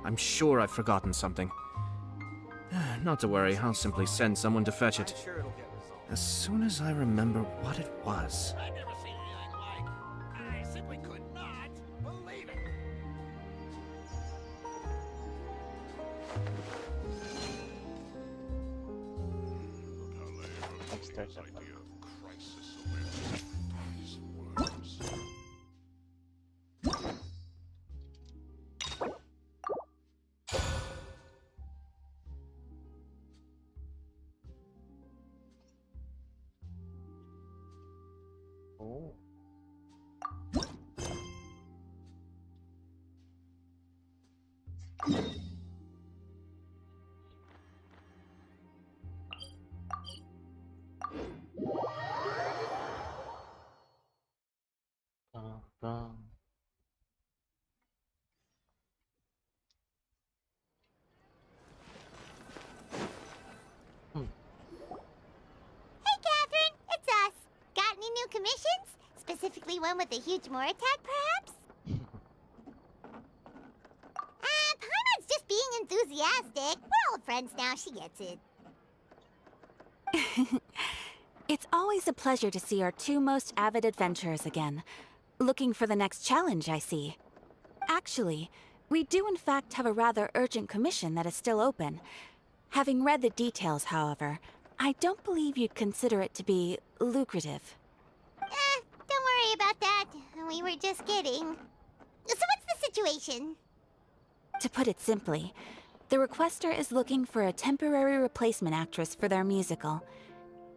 I'm sure I've forgotten something. Not to worry, I'll simply send someone to fetch it. As soon as I remember what it was. I've never seen anything like. I simply could not believe it. Oh. Bum, bum. Hey, Catherine, it's us. Got any new commissions? Specifically one with a huge Moor attack, perhaps? Paimon's just being enthusiastic. We're old friends now, she gets it. It's always a pleasure to see our two most avid adventurers again. Looking for the next challenge, I see. Actually, we do in fact have a rather urgent commission that is still open. Having read the details, however, I don't believe you'd consider it to be lucrative. Don't worry about that. We were just kidding. So what's the situation? To put it simply, the requester is looking for a temporary replacement actress for their musical.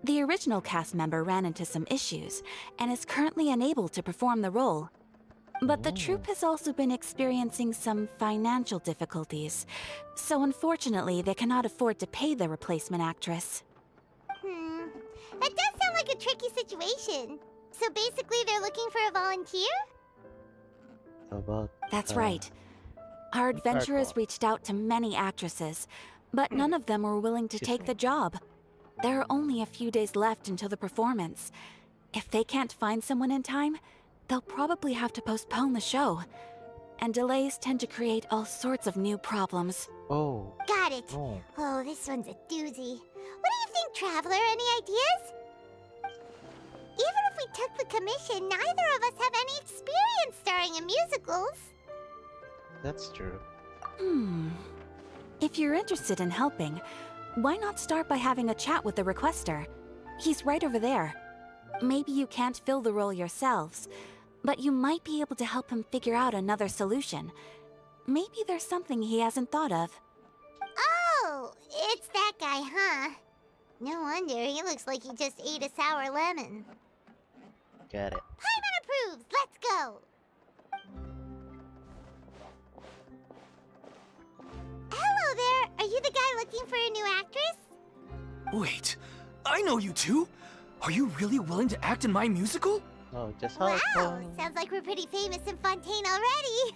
The original cast member ran into some issues and is currently unable to perform the role. But the troupe has also been experiencing some financial difficulties, so unfortunately they cannot afford to pay the replacement actress. That does sound like a tricky situation. So basically they're looking for a volunteer? How about That's right. Our adventurers Artwork. reached out to many actresses, but none of them were willing to Excuse take me? the job. There are only a few days left until the performance. If they can't find someone in time, they'll probably have to postpone the show. And delays tend to create all sorts of new problems. Oh. Got it. Oh. Oh, this one's a doozy. What do you think, Traveler? Any ideas? Even if we took the commission, neither of us have any experience starring in musicals. That's true. If you're interested in helping, why not start by having a chat with the requester? He's right over there. Maybe you can't fill the role yourselves, but you might be able to help him figure out another solution. Maybe there's something he hasn't thought of. Oh, it's that guy, huh? No wonder, he looks like he just ate a sour lemon. Got it. Paimon approves, let's go! Hello there, are you the guy looking for a new actress? Wait, I know you two! Are you really willing to act in my musical? Oh, just Wow, how sounds like we're pretty famous in Fontaine already.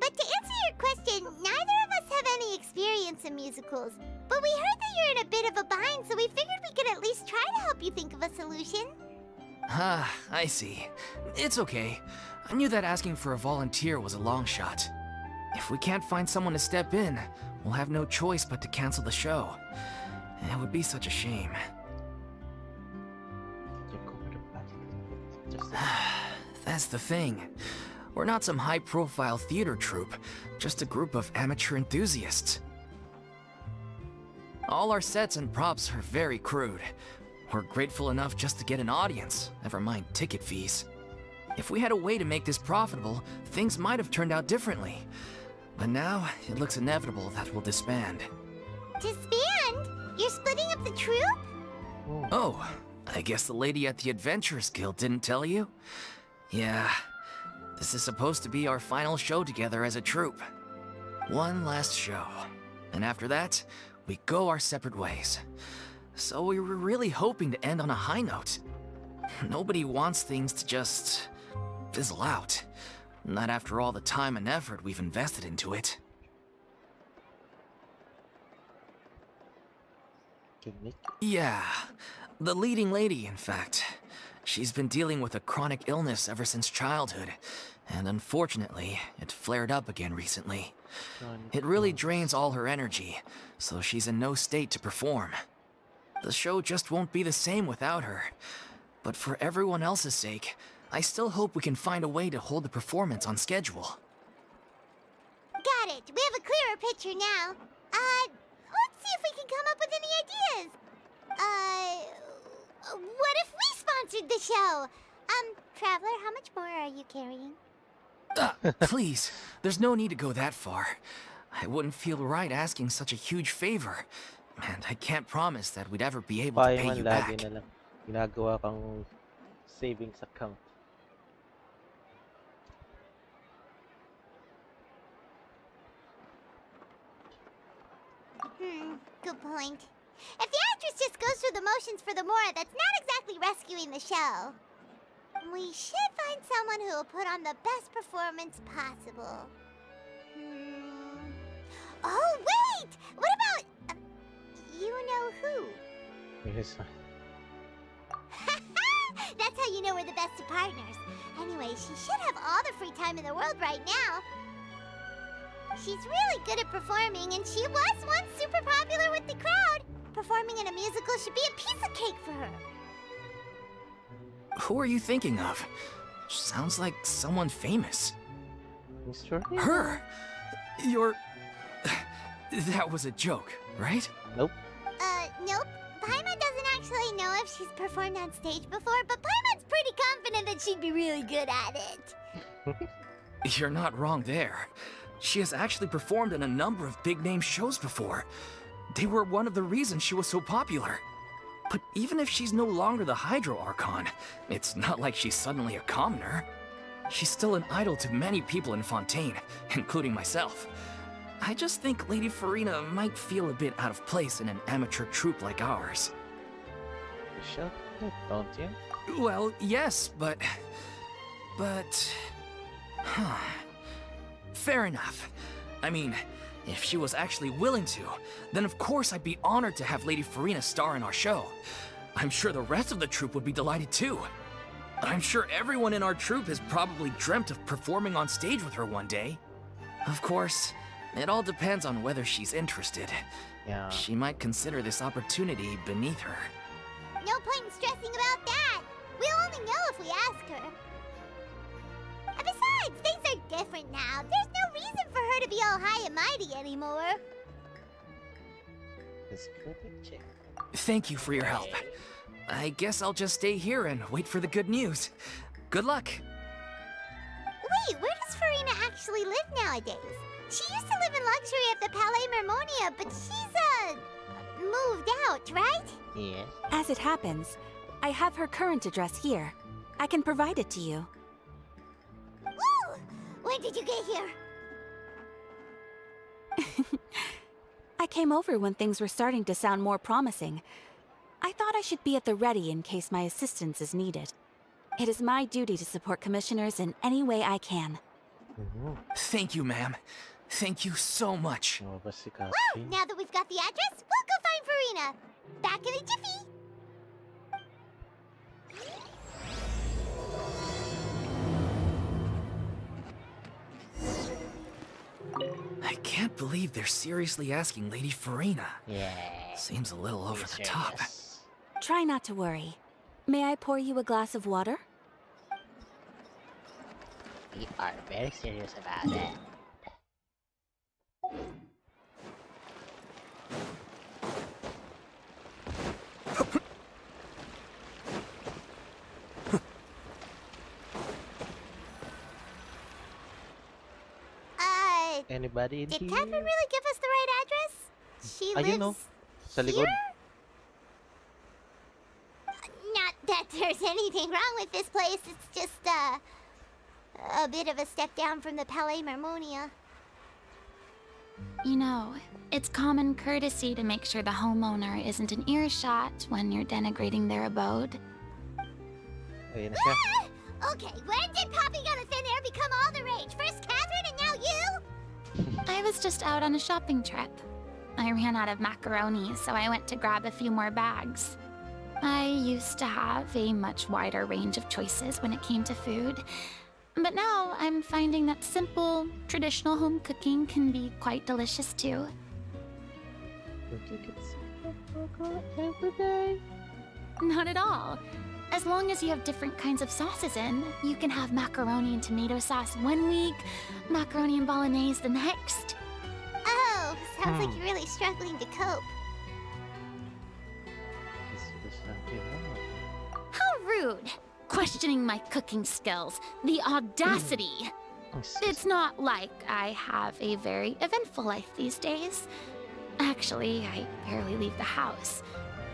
But to answer your question, neither of us have any experience in musicals. But we heard that you're in a bit of a bind, so we figured we could at least try to help you think of a solution. Ah, I see. It's okay. I knew that asking for a volunteer was a long shot. If we can't find someone to step in, we'll have no choice but to cancel the show. It would be such a shame. That's the thing. We're not some high-profile theater troupe, just a group of amateur enthusiasts. All our sets and props are very crude. We're grateful enough just to get an audience, never mind ticket fees. If we had a way to make this profitable, things might have turned out differently. But now, it looks inevitable that we'll disband. Disband? You're splitting up the troupe? Oh, I guess the lady at the Adventurers Guild didn't tell you? Yeah, this is supposed to be our final show together as a troupe. One last show. And after that, we go our separate ways. So we were really hoping to end on a high note. Nobody wants things to just fizzle out. Not after all the time and effort we've invested into it. Yeah, the leading lady, in fact. She's been dealing with a chronic illness ever since childhood, and unfortunately, it flared up again recently. It really drains all her energy, so she's in no state to perform. The show just won't be the same without her. But for everyone else's sake, I still hope we can find a way to hold the performance on schedule. Got it. We have a clearer picture now. Let's see if we can come up with any ideas. What if we sponsored the show? Traveler, how much more are you carrying? Please, there's no need to go that far. I wouldn't feel right asking such a huge favor. And I can't promise that we'd ever be able to pay Payaman you lagi back. na lang. Ginagawa kang savings account. Good point. If the actress just goes through the motions for the Mora, that's not exactly rescuing the show. We should find someone who will put on the best performance possible. Oh, wait! What about... you know who? Yes. That's how you know we're the best of partners. Anyway, she should have all the free time in the world right now. She's really good at performing, and she was once super popular with the crowd. Performing in a musical should be a piece of cake for her. Who are you thinking of? Sounds like someone famous. Mr. Her! You're... That was a joke, right? Nope. Nope. Paimon doesn't actually know if she's performed on stage before, but Paimon's pretty confident that she'd be really good at it. You're not wrong there. She has actually performed in a number of big-name shows before. They were one of the reasons she was so popular. But even if she's no longer the Hydro Archon, it's not like she's suddenly a commoner. She's still an idol to many people in Fontaine, including myself. I just think Lady Furina might feel a bit out of place in an amateur troupe like ours. You should, don't you? Well, yes, but... Huh. Fair enough. I mean, if she was actually willing to, then of course I'd be honored to have Lady Furina star in our show. I'm sure the rest of the troupe would be delighted too. I'm sure everyone in our troupe has probably dreamt of performing on stage with her one day. Of course, it all depends on whether she's interested. Yeah. She might consider this opportunity beneath her. No point in stressing about that. We'll only know if we ask her. And besides, things are different now. There's no reason for her to be all high and mighty anymore. Let's go to check. Thank you for your help. I guess I'll just stay here and wait for the good news. Good luck. Wait, where does Furina actually live nowadays? She used to live in luxury at the Palais Mermonia, but she's, moved out, right? Yes. As it happens, I have her current address here. I can provide it to you. Woo! When did you get here? I came over when things were starting to sound more promising. I thought I should be at the ready in case my assistance is needed. It is my duty to support commissioners in any way I can. Thank you, ma'am. Thank you so much. Lumabas si Well, Kathy. now that we've got the address, we'll go find Furina. Back in a jiffy. I can't believe they're seriously asking Lady Furina. Yeah. Seems a little over the top. Serious. Try not to worry. May I pour you a glass of water? We are very serious about it. Anybody in Did here? Catherine really give us the right address? She lives Ayun, no. Sa likod. here? Not that there's anything wrong with this place. It's just, a bit of a step down from the Palais Mermonia. You know, it's common courtesy to make sure the homeowner isn't in earshot when you're denigrating their abode. Ayun na siya. Okay, when did popping out of thin air become all the rage? First Catherine and now you? I was just out on a shopping trip. I ran out of macaroni, so I went to grab a few more bags. I used to have a much wider range of choices when it came to food. But now I'm finding that simple, traditional home cooking can be quite delicious too. Would you consider burger every day? Not at all. As long as you have different kinds of sauces in, you can have macaroni and tomato sauce one week, macaroni and bolognese the next. Oh, sounds like you're really struggling to cope. This was not good. How rude! Questioning my cooking skills. The audacity! It's not like I have a very eventful life these days. Actually, I barely leave the house.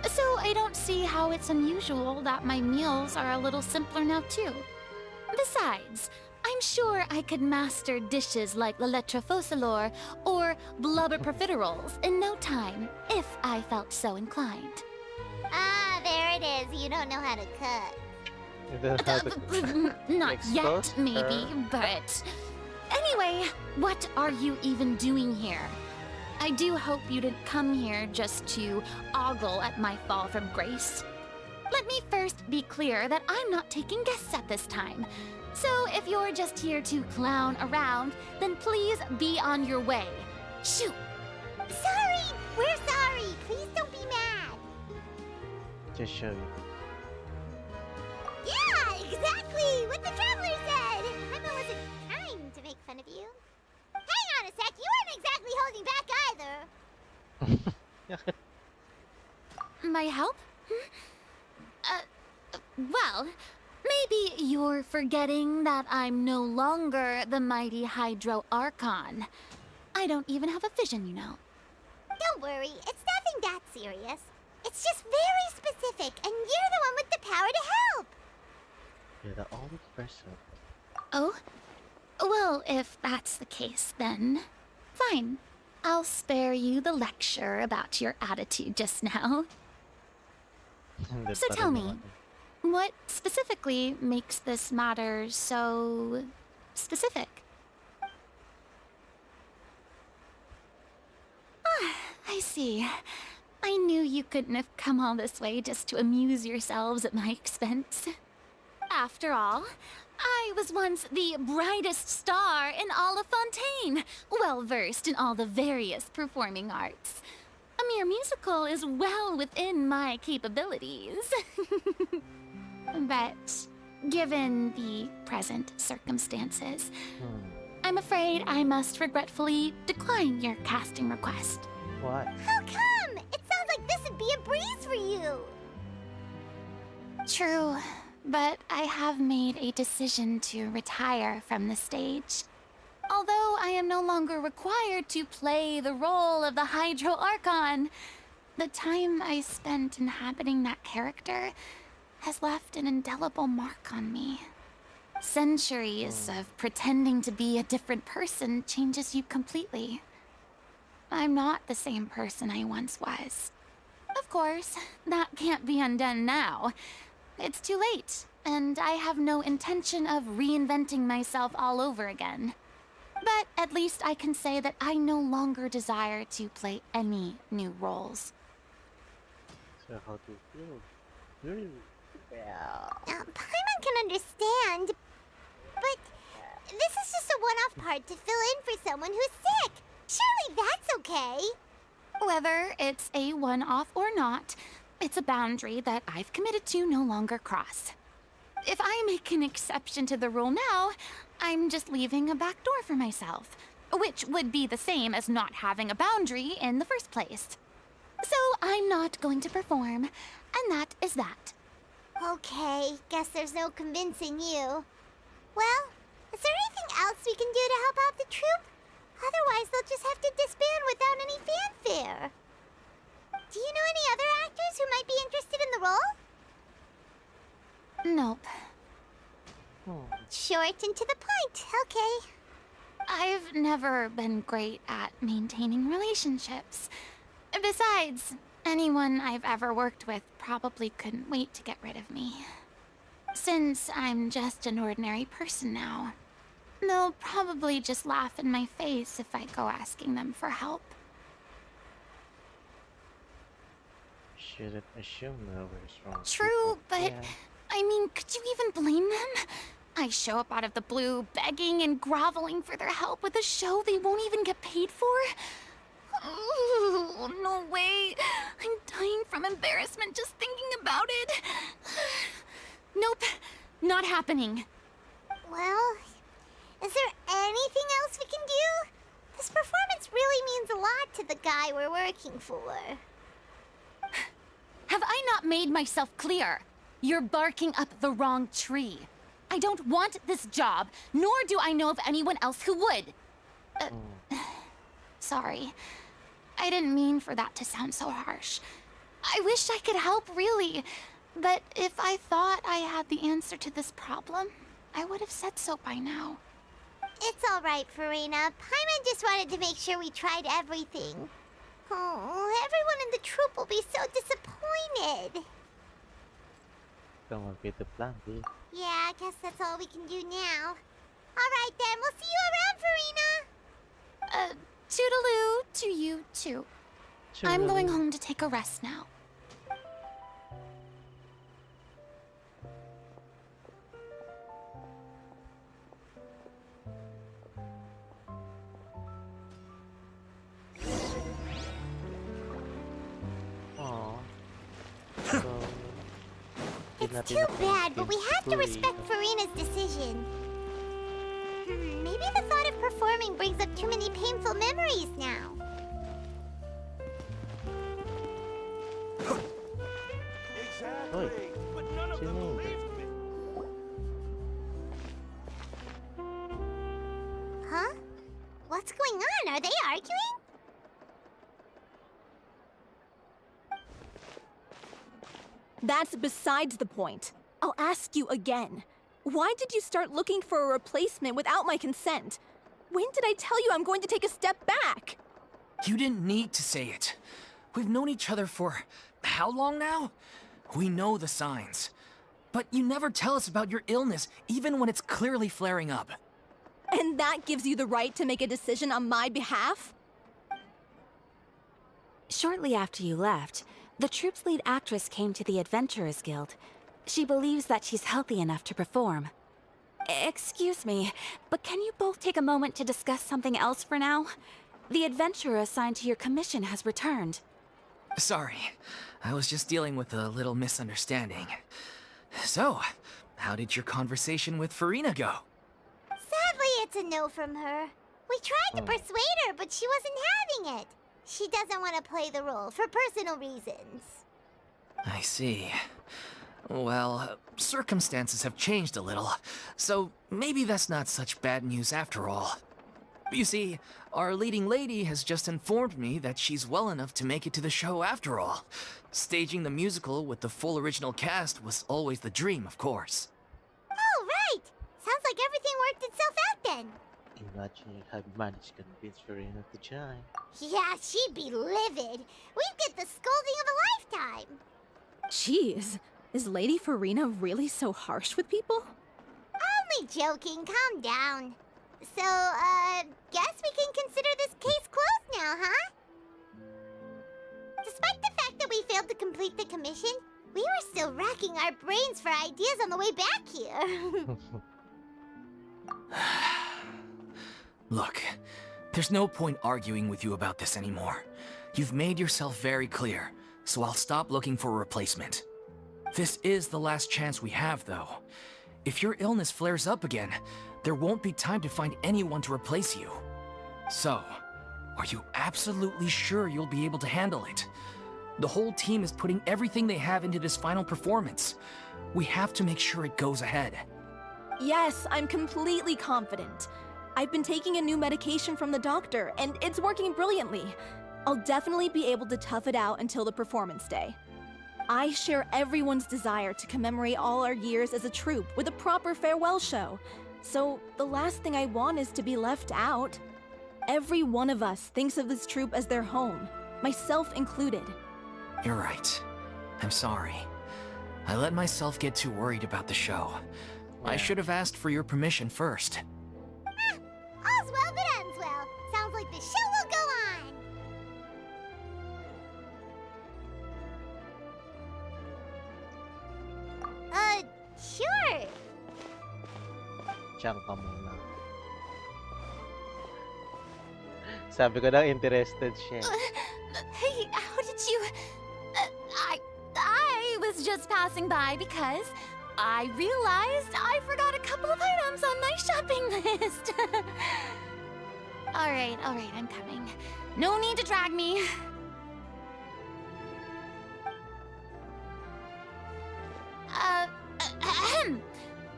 So I don't see how it's unusual that my meals are a little simpler now too. Besides, I'm sure I could master dishes like la lettre focilor or blubber profiteroles in no time, if I felt so inclined. Ah, there it is. You don't know how to cook. You don't have to Not yet, expose maybe, her. but... Anyway, what are you even doing here? I do hope you didn't come here just to ogle at my fall from grace. Let me first be clear that I'm not taking guests at this time. So if you're just here to clown around, then please be on your way. Shoot! Sorry! We're sorry! Please don't be mad! Just show you. Yeah, exactly! What the traveler said! Emma wasn't trying to make fun of you. Hang on a sec, you weren't exactly holding back either. My help? Well, maybe you're forgetting that I'm no longer the mighty Hydro Archon. I don't even have a vision, you know. Don't worry, it's nothing that serious. It's just very specific, and you're the one with the power to help! You're the only person. Oh? Well, if that's the case, then fine. I'll spare you the lecture about your attitude just now. So tell me, what specifically makes this matter so specific? Ah, I see. I knew you couldn't have come all this way just to amuse yourselves at my expense. After all, I was once the brightest star in all of Fontaine, well-versed in all the various performing arts. A mere musical is well within my capabilities. But given the present circumstances, I'm afraid I must regretfully decline your casting request. What? How come? It sounds like this would be a breeze for you! True, but I have made a decision to retire from the stage. Although I am no longer required to play the role of the Hydro Archon, the time I spent inhabiting that character has left an indelible mark on me. Centuries of pretending to be a different person changes you completely. I'm not the same person I once was. Of course, that can't be undone now. It's too late, and I have no intention of reinventing myself all over again. But at least I can say that I no longer desire to play any new roles. So how do you feel? Yeah. Paimon can understand, but this is just a one-off part to fill in for someone who's sick. Surely that's okay. Whether it's a one-off or not, it's a boundary that I've committed to no longer cross. If I make an exception to the rule now, I'm just leaving a back door for myself, which would be the same as not having a boundary in the first place. So I'm not going to perform, and that is that. Okay, guess there's no convincing you. Well, is there anything else we can do to help out the troupe? Otherwise, they'll just have to disband without any fanfare. Do you know any other actors who might be interested in the role? Nope. Short and to the point, okay. I've never been great at maintaining relationships. Besides, anyone I've ever worked with probably couldn't wait to get rid of me. Since I'm just an ordinary person now, they'll probably just laugh in my face if I go asking them for help. Shouldn't assume that we're strong. True, people. but Yeah. I mean, could you even blame them? I show up out of the blue, begging and groveling for their help with a show they won't even get paid for? Oh, no way. I'm dying from embarrassment just thinking about it. Nope, not happening. Well, is there anything else we can do? This performance really means a lot to the guy we're working for. Have I not made myself clear? You're barking up the wrong tree. I don't want this job, nor do I know of anyone else who would. Sorry. I didn't mean for that to sound so harsh. I wish I could help, really. But if I thought I had the answer to this problem, I would have said so by now. It's all right, Furina. Paimon just wanted to make sure we tried everything. Oh, everyone in the troupe will be so disappointed. Come on, with the plan, B. Yeah, I guess that's all we can do now. All right then, we'll see you around, Furina. Toodaloo to you too. I'm going home to take a rest now. Aww. So, It's too bad, but we have to respect Furina's decision. Maybe the thought of performing brings up too many painful memories now. Exactly. But none of them Sino? believed me. Huh? What's going on? Are they arguing? That's besides the point. I'll ask you again. Why did you start looking for a replacement without my consent? When did I tell you I'm going to take a step back? You didn't need to say it. We've known each other for how long now? We know the signs. But you never tell us about your illness, even when it's clearly flaring up. And that gives you the right to make a decision on my behalf? Shortly after you left, the troupe's lead actress came to the Adventurers Guild. She believes that she's healthy enough to perform. Excuse me, but can you both take a moment to discuss something else for now? The adventurer assigned to your commission has returned. Sorry, I was just dealing with a little misunderstanding. So, how did your conversation with Furina go? Sadly, it's a no from her. We tried to persuade her, but she wasn't having it. She doesn't want to play the role for personal reasons. I see. Well, circumstances have changed a little, so maybe that's not such bad news after all. You see, our leading lady has just informed me that she's well enough to make it to the show after all. Staging the musical with the full original cast was always the dream, of course. Oh, right! Sounds like everything worked itself out then. Imagine you had managed to convince Furina to join. Yeah, she'd be livid. We'd get the scolding of a lifetime. Jeez, is Lady Furina really so harsh with people? Only joking, calm down. So, guess we can consider this case closed now, huh? Despite the fact that we failed to complete the commission, we were still racking our brains for ideas on the way back here. Look, there's no point arguing with you about this anymore. You've made yourself very clear, so I'll stop looking for a replacement. This is the last chance we have, though. If your illness flares up again, there won't be time to find anyone to replace you. So, are you absolutely sure you'll be able to handle it? The whole team is putting everything they have into this final performance. We have to make sure it goes ahead. Yes, I'm completely confident. I've been taking a new medication from the doctor, and it's working brilliantly. I'll definitely be able to tough it out until the performance day. I share everyone's desire to commemorate all our years as a troupe with a proper farewell show. So the last thing I want is to be left out. Every one of us thinks of this troupe as their home, myself included. You're right. I'm sorry. I let myself get too worried about the show. I should have asked for your permission first. All's well that ends well. Sounds like the show will go on. Diyan ka muna. Sabi ko na interested siya. Hey, how did you... I was just passing by because I realized I forgot a couple of items on my shopping list. Alright, I'm coming. No need to drag me.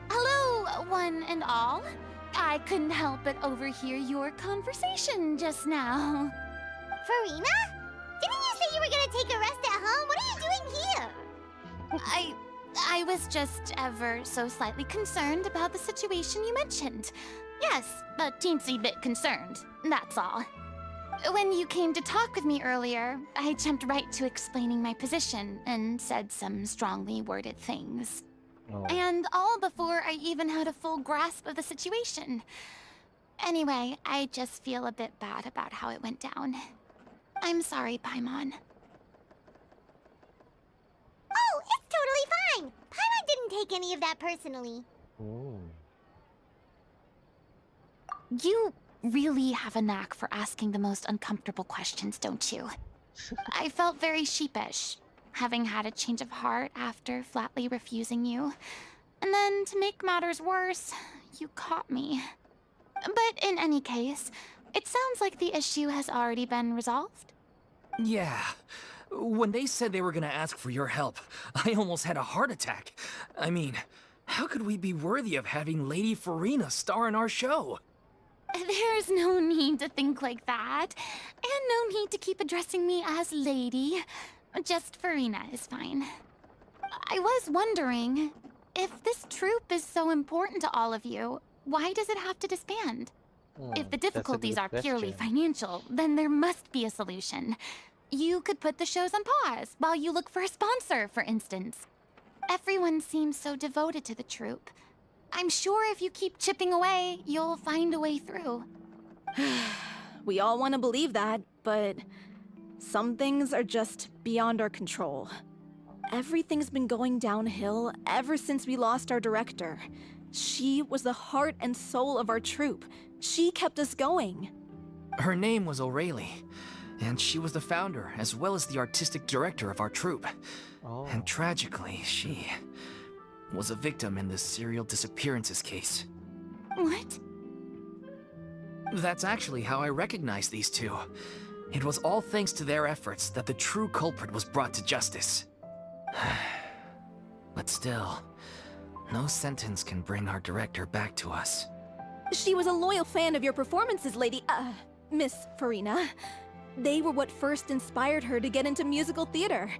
Hello, one and all. I couldn't help but overhear your conversation just now. Furina? Didn't you say you were gonna take a rest at home? What are you doing here? I was just ever so slightly concerned about the situation you mentioned. Yes, a teensy bit concerned, that's all. When you came to talk with me earlier, I jumped right to explaining my position and said some strongly worded things. Oh. And all before I even had a full grasp of the situation. Anyway, I just feel a bit bad about how it went down. I'm sorry, Paimon. Oh, it's totally fine. Paimon didn't take any of that personally. Hmm. You really have a knack for asking the most uncomfortable questions, don't you? I felt very sheepish, having had a change of heart after flatly refusing you. And then, to make matters worse, you caught me. But in any case, it sounds like the issue has already been resolved. Yeah. When they said they were gonna ask for your help, I almost had a heart attack. I mean, how could we be worthy of having Lady Furina star in our show? There's no need to think like that. And no need to keep addressing me as lady. Just Furina is fine. I was wondering, if this troupe is so important to all of you, why does it have to disband? If the That's a difficulties good are purely question. financial, then there must be a solution. You could put the shows on pause while you look for a sponsor, for instance. Everyone seems so devoted to the troupe. I'm sure if you keep chipping away, you'll find a way through. We all want to believe that, but some things are just beyond our control. Everything's been going downhill ever since we lost our director. She was the heart and soul of our troupe. She kept us going. Her name was O'Reilly, and she was the founder as well as the artistic director of our troupe. Oh. And tragically, she was a victim in this serial disappearances case. What? That's actually how I recognized these two. It was all thanks to their efforts that the true culprit was brought to justice. But still, no sentence can bring our director back to us. She was a loyal fan of your performances, Miss Furina. They were what first inspired her to get into musical theater.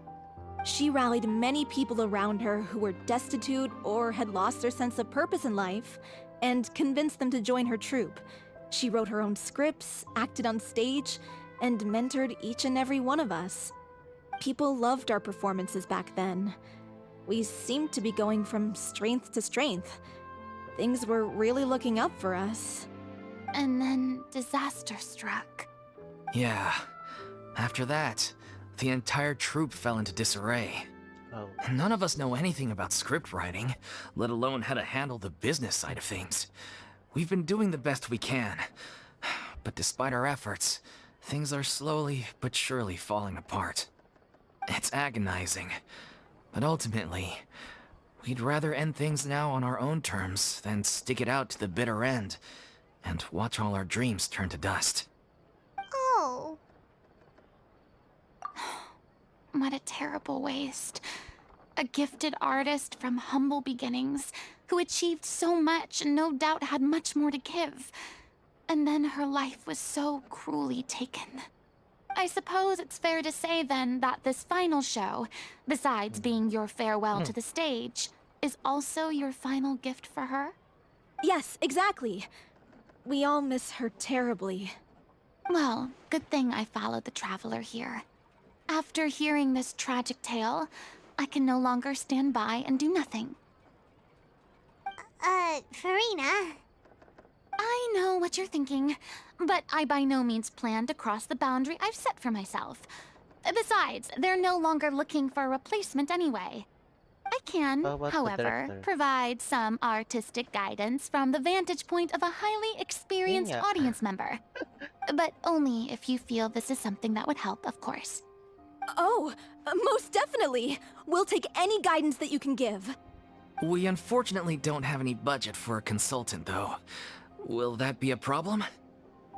She rallied many people around her who were destitute or had lost their sense of purpose in life, and convinced them to join her troupe. She wrote her own scripts, acted on stage, and mentored each and every one of us. People loved our performances back then. We seemed to be going from strength to strength. Things were really looking up for us. And then disaster struck. Yeah. After that, the entire troupe fell into disarray. Oh. None of us know anything about script writing, let alone how to handle the business side of things. We've been doing the best we can. But despite our efforts, things are slowly but surely falling apart. It's agonizing. But ultimately, we'd rather end things now on our own terms than stick it out to the bitter end and watch all our dreams turn to dust. Oh. What a terrible waste. A gifted artist from humble beginnings who achieved so much and no doubt had much more to give. And then her life was so cruelly taken. I suppose it's fair to say then that this final show, besides being your farewell to the stage, is also your final gift for her? Yes, exactly. We all miss her terribly. Well, good thing I followed the traveler here. After hearing this tragic tale, I can no longer stand by and do nothing. Furina. I know what you're thinking, but I by no means plan to cross the boundary I've set for myself. Besides, they're no longer looking for a replacement anyway. I I can, How about the however, director? provide some artistic guidance from the vantage point of a highly experienced Yeah. audience member. But only if you feel this is something that would help, of course. Oh, most definitely. We'll take any guidance that you can give. We unfortunately don't have any budget for a consultant, though. Will that be a problem?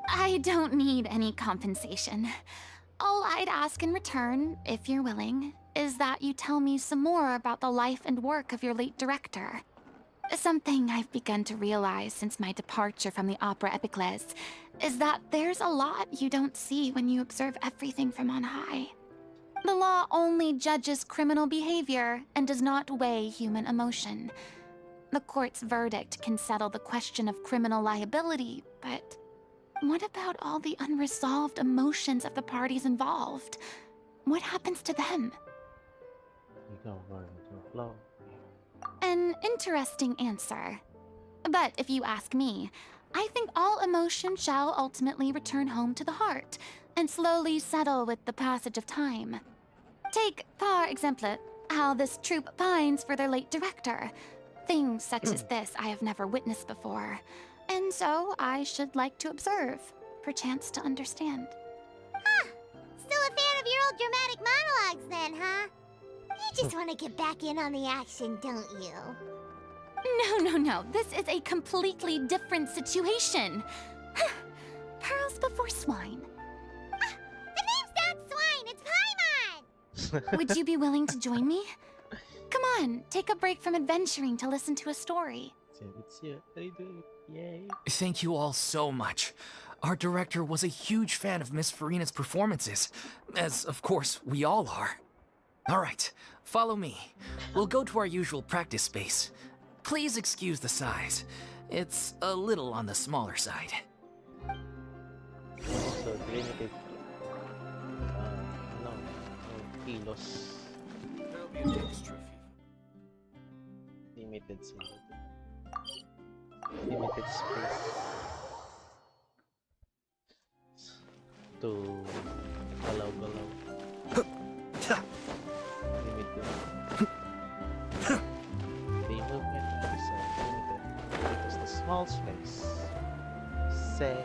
I don't need any compensation. All I'd ask in return, if you're willing, is that you tell me some more about the life and work of your late director. Something I've begun to realize since my departure from the Opera Epiclese is that there's a lot you don't see when you observe everything from on high. The law only judges criminal behavior and does not weigh human emotion. The court's verdict can settle the question of criminal liability, but what about all the unresolved emotions of the parties involved? What happens to them? You go where the flow. An interesting answer. But if you ask me, I think all emotion shall ultimately return home to the heart and slowly settle with the passage of time. Take, par exemple, how this troupe pines for their late director. Things such as this I have never witnessed before, and so I should like to observe, perchance to understand. Still a fan of your old dramatic monologues then, huh? You just want to get back in on the action, don't you? No. This is a completely different situation. Pearls before swine. The name's not Swine, it's Paimon! Would you be willing to join me? Come on, take a break from adventuring to listen to a story. It's you. They do it. Yay. Thank you all so much. Our director was a huge fan of Miss Furina's performances, as of course we all are. All right, follow me. We'll go to our usual practice space. Please excuse the size. It's a little on the smaller side. So limited. No kilos. There'll be an extra fee. Limited space. Limited space. To galaw-galaw. Limited. The movement is limited because the small space. Say.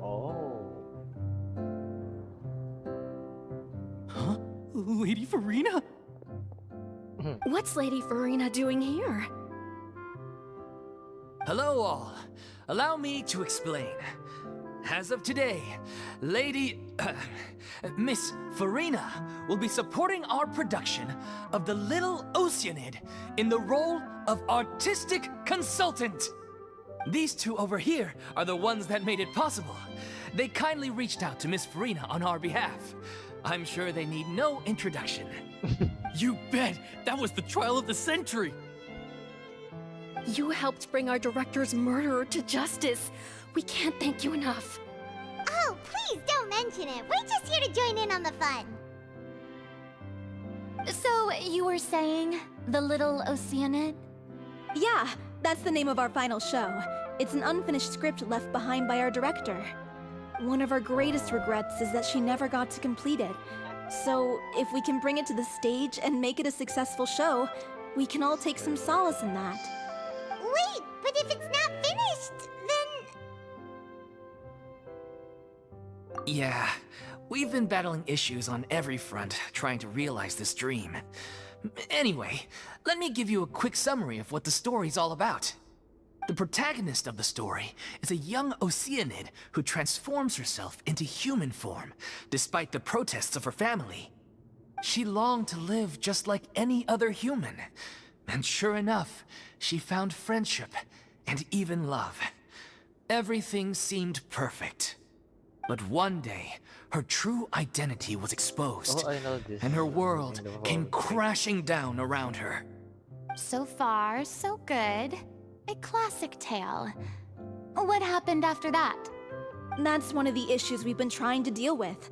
Oh. Huh? Lady Furina? What's Lady Furina doing here? Hello all. Allow me to explain. As of today, Miss Furina will be supporting our production of The Little Oceanid in the role of artistic consultant. These two over here are the ones that made it possible. They kindly reached out to Miss Furina on our behalf. I'm sure they need no introduction. You bet! That was the trial of the century! You helped bring our director's murderer to justice. We can't thank you enough. Oh, please don't mention it. We're just here to join in on the fun. So, you were saying The Little Oceanid? Yeah, that's the name of our final show. It's an unfinished script left behind by our director. One of our greatest regrets is that she never got to complete it. So, if we can bring it to the stage and make it a successful show, we can all take some solace in that. Wait, but if it's not finished, then... Yeah, we've been battling issues on every front trying to realize this dream. Anyway, let me give you a quick summary of what the story's all about. The protagonist of the story is a young Oceanid who transforms herself into human form, despite the protests of her family. She longed to live just like any other human, and sure enough, she found friendship and even love. Everything seemed perfect. But one day, her true identity was exposed, Oh, I know this. and her world In the came world. crashing down around her. So far, so good. A classic tale. What happened after that? That's one of the issues we've been trying to deal with.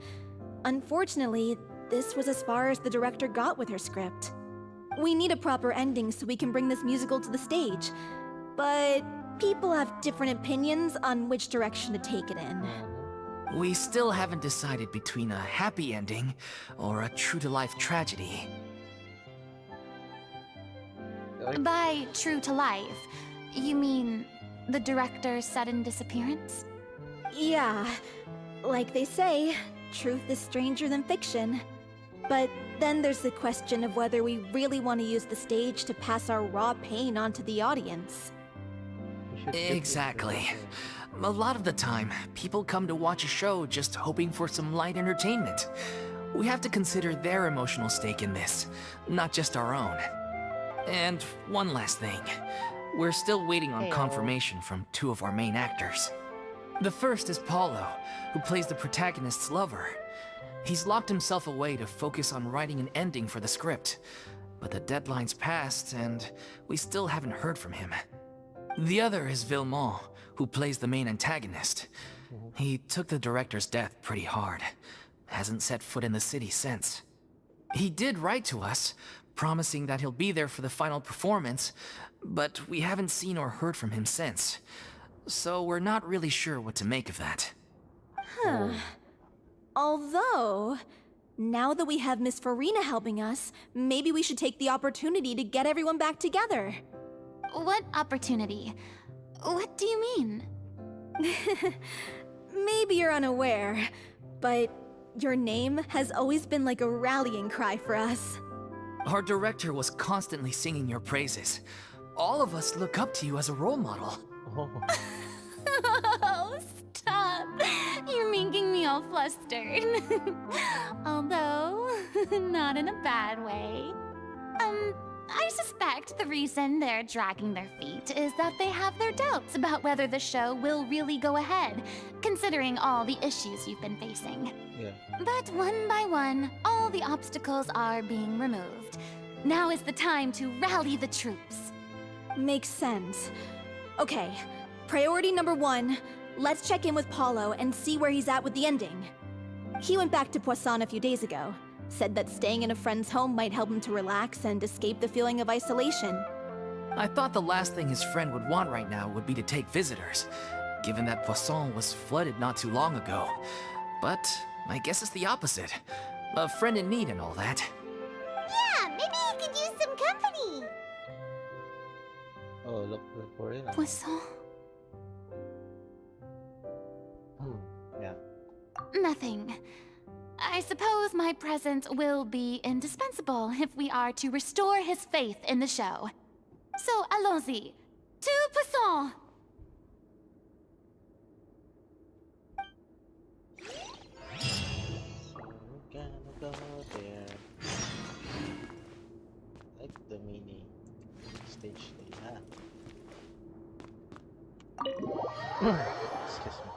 Unfortunately, this was as far as the director got with her script. We need a proper ending so we can bring this musical to the stage, but people have different opinions on which direction to take it in. We still haven't decided between a happy ending or a true-to-life tragedy. By true to life, you mean the director's sudden disappearance? Yeah, like they say, truth is stranger than fiction. But then there's the question of whether we really want to use the stage to pass our raw pain onto the audience. We should get Exactly. this A lot of the time, people come to watch a show just hoping for some light entertainment. We have to consider their emotional stake in this, not just our own. And one last thing. We're still waiting on Heyo. confirmation from two of our main actors. The first is Paulo, who plays the protagonist's lover. He's locked himself away to focus on writing an ending for the script, but the deadline's passed and we still haven't heard from him. The other is Villemont, who plays the main antagonist. He took the director's death pretty hard. Hasn't set foot in the city since. He did write to us, promising that he'll be there for the final performance, but we haven't seen or heard from him since. So we're not really sure what to make of that. Huh. Although, now that we have Miss Furina helping us, maybe we should take the opportunity to get everyone back together. What opportunity? What do you mean? Maybe you're unaware, but your name has always been like a rallying cry for us. Our director was constantly singing your praises. All of us look up to you as a role model. Oh, Oh, stop! You're making me all flustered. Although, not in a bad way. I suspect the reason they're dragging their feet is that they have their doubts about whether the show will really go ahead, considering all the issues you've been facing. yeah. But one by one, all the obstacles are being removed. Now is the time to rally the troops. Makes sense. Okay, priority number 1, let's check in with Paulo and see where he's at with the ending. He went back to Poisson a few days ago, said that staying in a friend's home might help him to relax and escape the feeling of isolation. I thought the last thing his friend would want right now would be to take visitors, given that Poisson was flooded not too long ago. But I guess it's the opposite. A friend in need and all that. Yeah, maybe he could use some company. Oh, look for it. Poisson? Yeah. Nothing. I suppose my presence will be indispensable if we are to restore his faith in the show. So, allons-y. To Poisson! So we're gonna go there. Like the mini stage they have. Excuse me.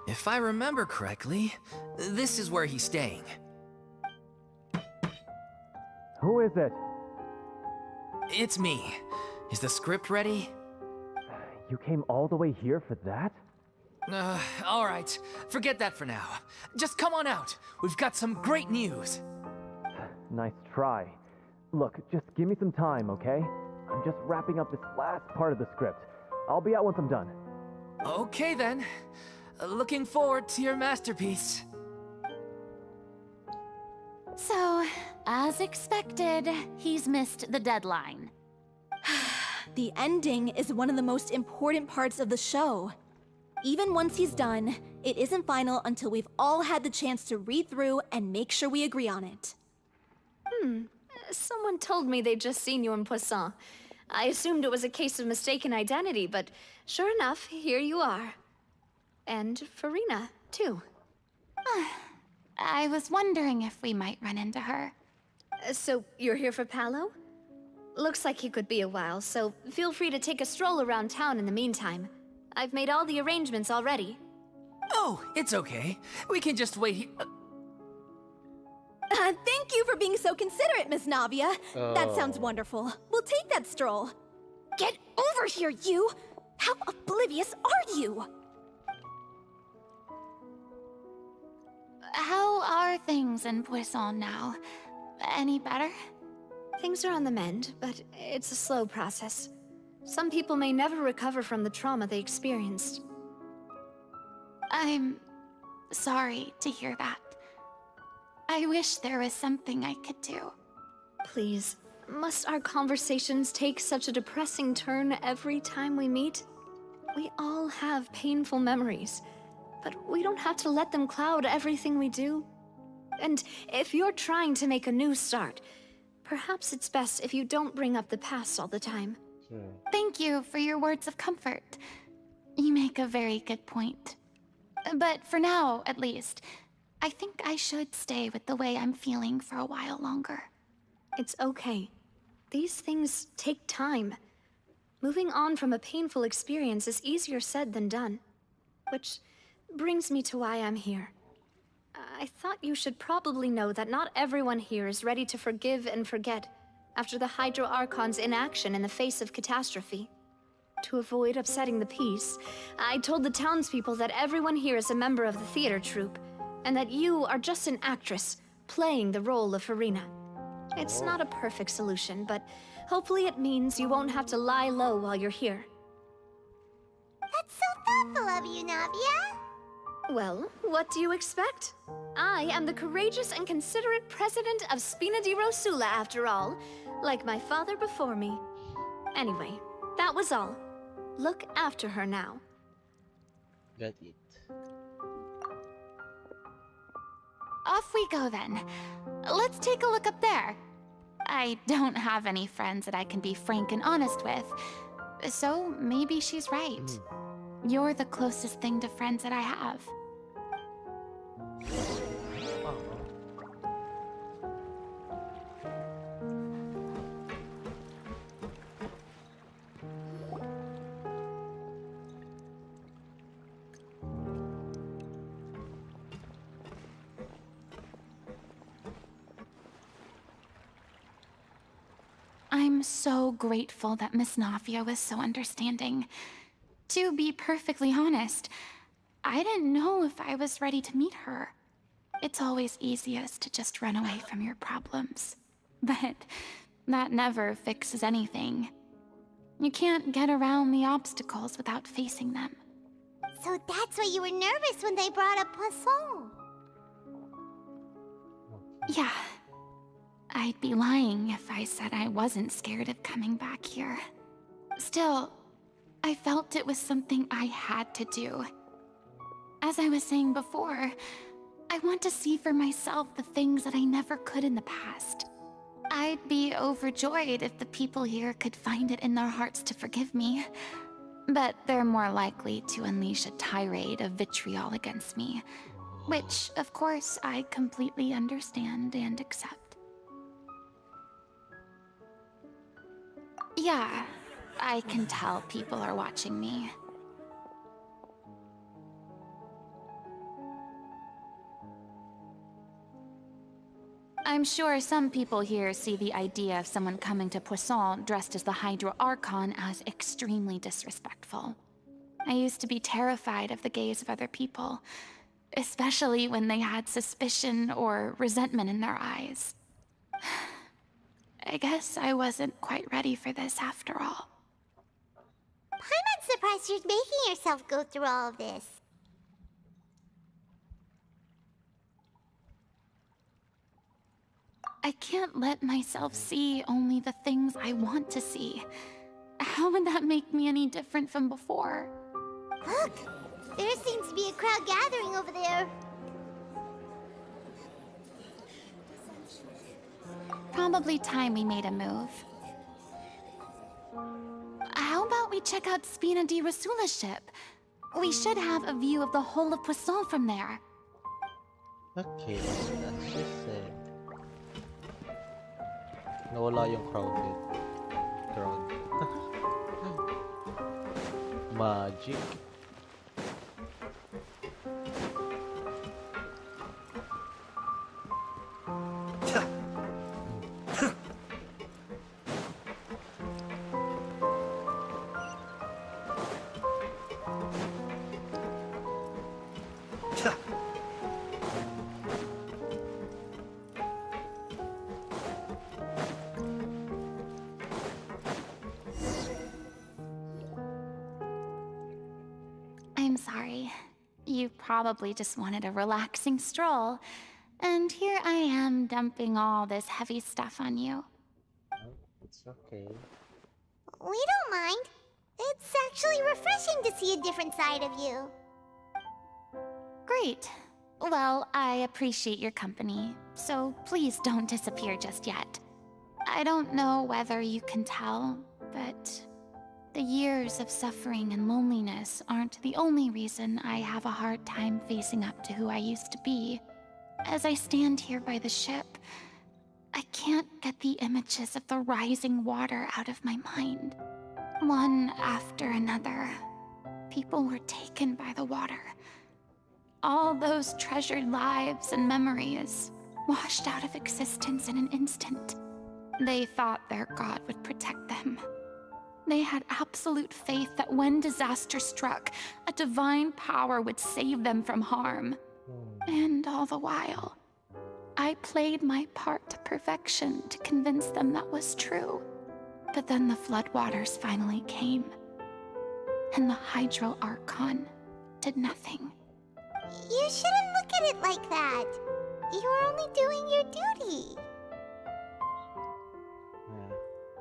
If I remember correctly, this is where he's staying. Who is it? It's me. Is the script ready? You came all the way here for that? Alright. Forget that for now. Just come on out. We've got some great news. Nice try. Look, just give me some time, okay? I'm just wrapping up this last part of the script. I'll be out once I'm done. Okay then. Looking forward to your masterpiece. So, As expected, he's missed the deadline. The ending is one of the most important parts of the show. Even once he's done, it isn't final until we've all had the chance to read through and make sure we agree on it. Someone told me they'd just seen you in Poisson. I assumed it was a case of mistaken identity, but sure enough, here you are. And Furina, too. I was wondering if we might run into her. So, you're here for Paolo? Looks like he could be a while, so feel free to take a stroll around town in the meantime. I've made all the arrangements already. Oh, it's okay. We can just wait here. Thank you for being so considerate, Miss Navia. That sounds wonderful. We'll take that stroll. Get over here, you! How oblivious are you? How are things in Poisson now? Any better? Things are on the mend, but it's a slow process. Some people may never recover from the trauma they experienced. I'm sorry to hear that. I wish there was something I could do. Please, must our conversations take such a depressing turn every time we meet? We all have painful memories, but we don't have to let them cloud everything we do. And if you're trying to make a new start, perhaps it's best if you don't bring up the past all the time. Thank you for your words of comfort. You make a very good point. But for now, at least, I think I should stay with the way I'm feeling for a while longer. It's okay. These things take time. Moving on from a painful experience is easier said than done. Which brings me to why I'm here. I thought you should probably know that not everyone here is ready to forgive and forget after the Hydro Archon's inaction in the face of catastrophe. To avoid upsetting the peace, I told the townspeople that everyone here is a member of the theater troupe, and that you are just an actress playing the role of Furina. It's not a perfect solution, but hopefully it means you won't have to lie low while you're here. That's so thoughtful of you, Navia. Well, what do you expect? I am the courageous and considerate president of Spina di Rosula, after all, like my father before me. Anyway, that was all. Look after her now. Got it. Off we go then. Let's take a look up there. I don't have any friends that I can be frank and honest with, so maybe she's right. You're the closest thing to friends that I have. I'm so grateful that Miss Navia was so understanding. To be perfectly honest, I didn't know if I was ready to meet her. It's always easiest to just run away from your problems. But that never fixes anything. You can't get around the obstacles without facing them. So that's why you were nervous when they brought up Poisson. Yeah. I'd be lying if I said I wasn't scared of coming back here. Still, I felt it was something I had to do. As I was saying before, I want to see for myself the things that I never could in the past. I'd be overjoyed if the people here could find it in their hearts to forgive me. But they're more likely to unleash a tirade of vitriol against me. Which, of course, I completely understand and accept. Yeah, I can tell people are watching me. I'm sure some people here see the idea of someone coming to Poisson dressed as the Hydro Archon as extremely disrespectful. I used to be terrified of the gaze of other people, especially when they had suspicion or resentment in their eyes. I guess I wasn't quite ready for this after all. I'm not surprised you're making yourself go through all of this. I can't let myself see only the things I want to see. How would that make me any different from before? Look! There seems to be a crowd gathering over there. Probably time we made a move. How about we check out Spina di Rasula's ship? We should have a view of the whole of Poisson from there. Okay, what's that she said? Nawala yung crowd. Magic. I'm sorry. You probably just wanted a relaxing stroll. And here I am dumping all this heavy stuff on you. Oh, it's okay. We don't mind. It's actually refreshing to see a different side of you. Great. Well, I appreciate your company, so please don't disappear just yet. I don't know whether you can tell, but the years of suffering and loneliness aren't the only reason I have a hard time facing up to who I used to be. As I stand here by the ship, I can't get the images of the rising water out of my mind. One after another, people were taken by the water. All those treasured lives and memories washed out of existence in an instant. They thought their god would protect them. They had absolute faith that when disaster struck, a divine power would save them from harm. And all the while, I played my part to perfection to convince them that was true. But then the floodwaters finally came, and the Hydro Archon did nothing. You shouldn't look at it like that. You were only doing your duty. Yeah,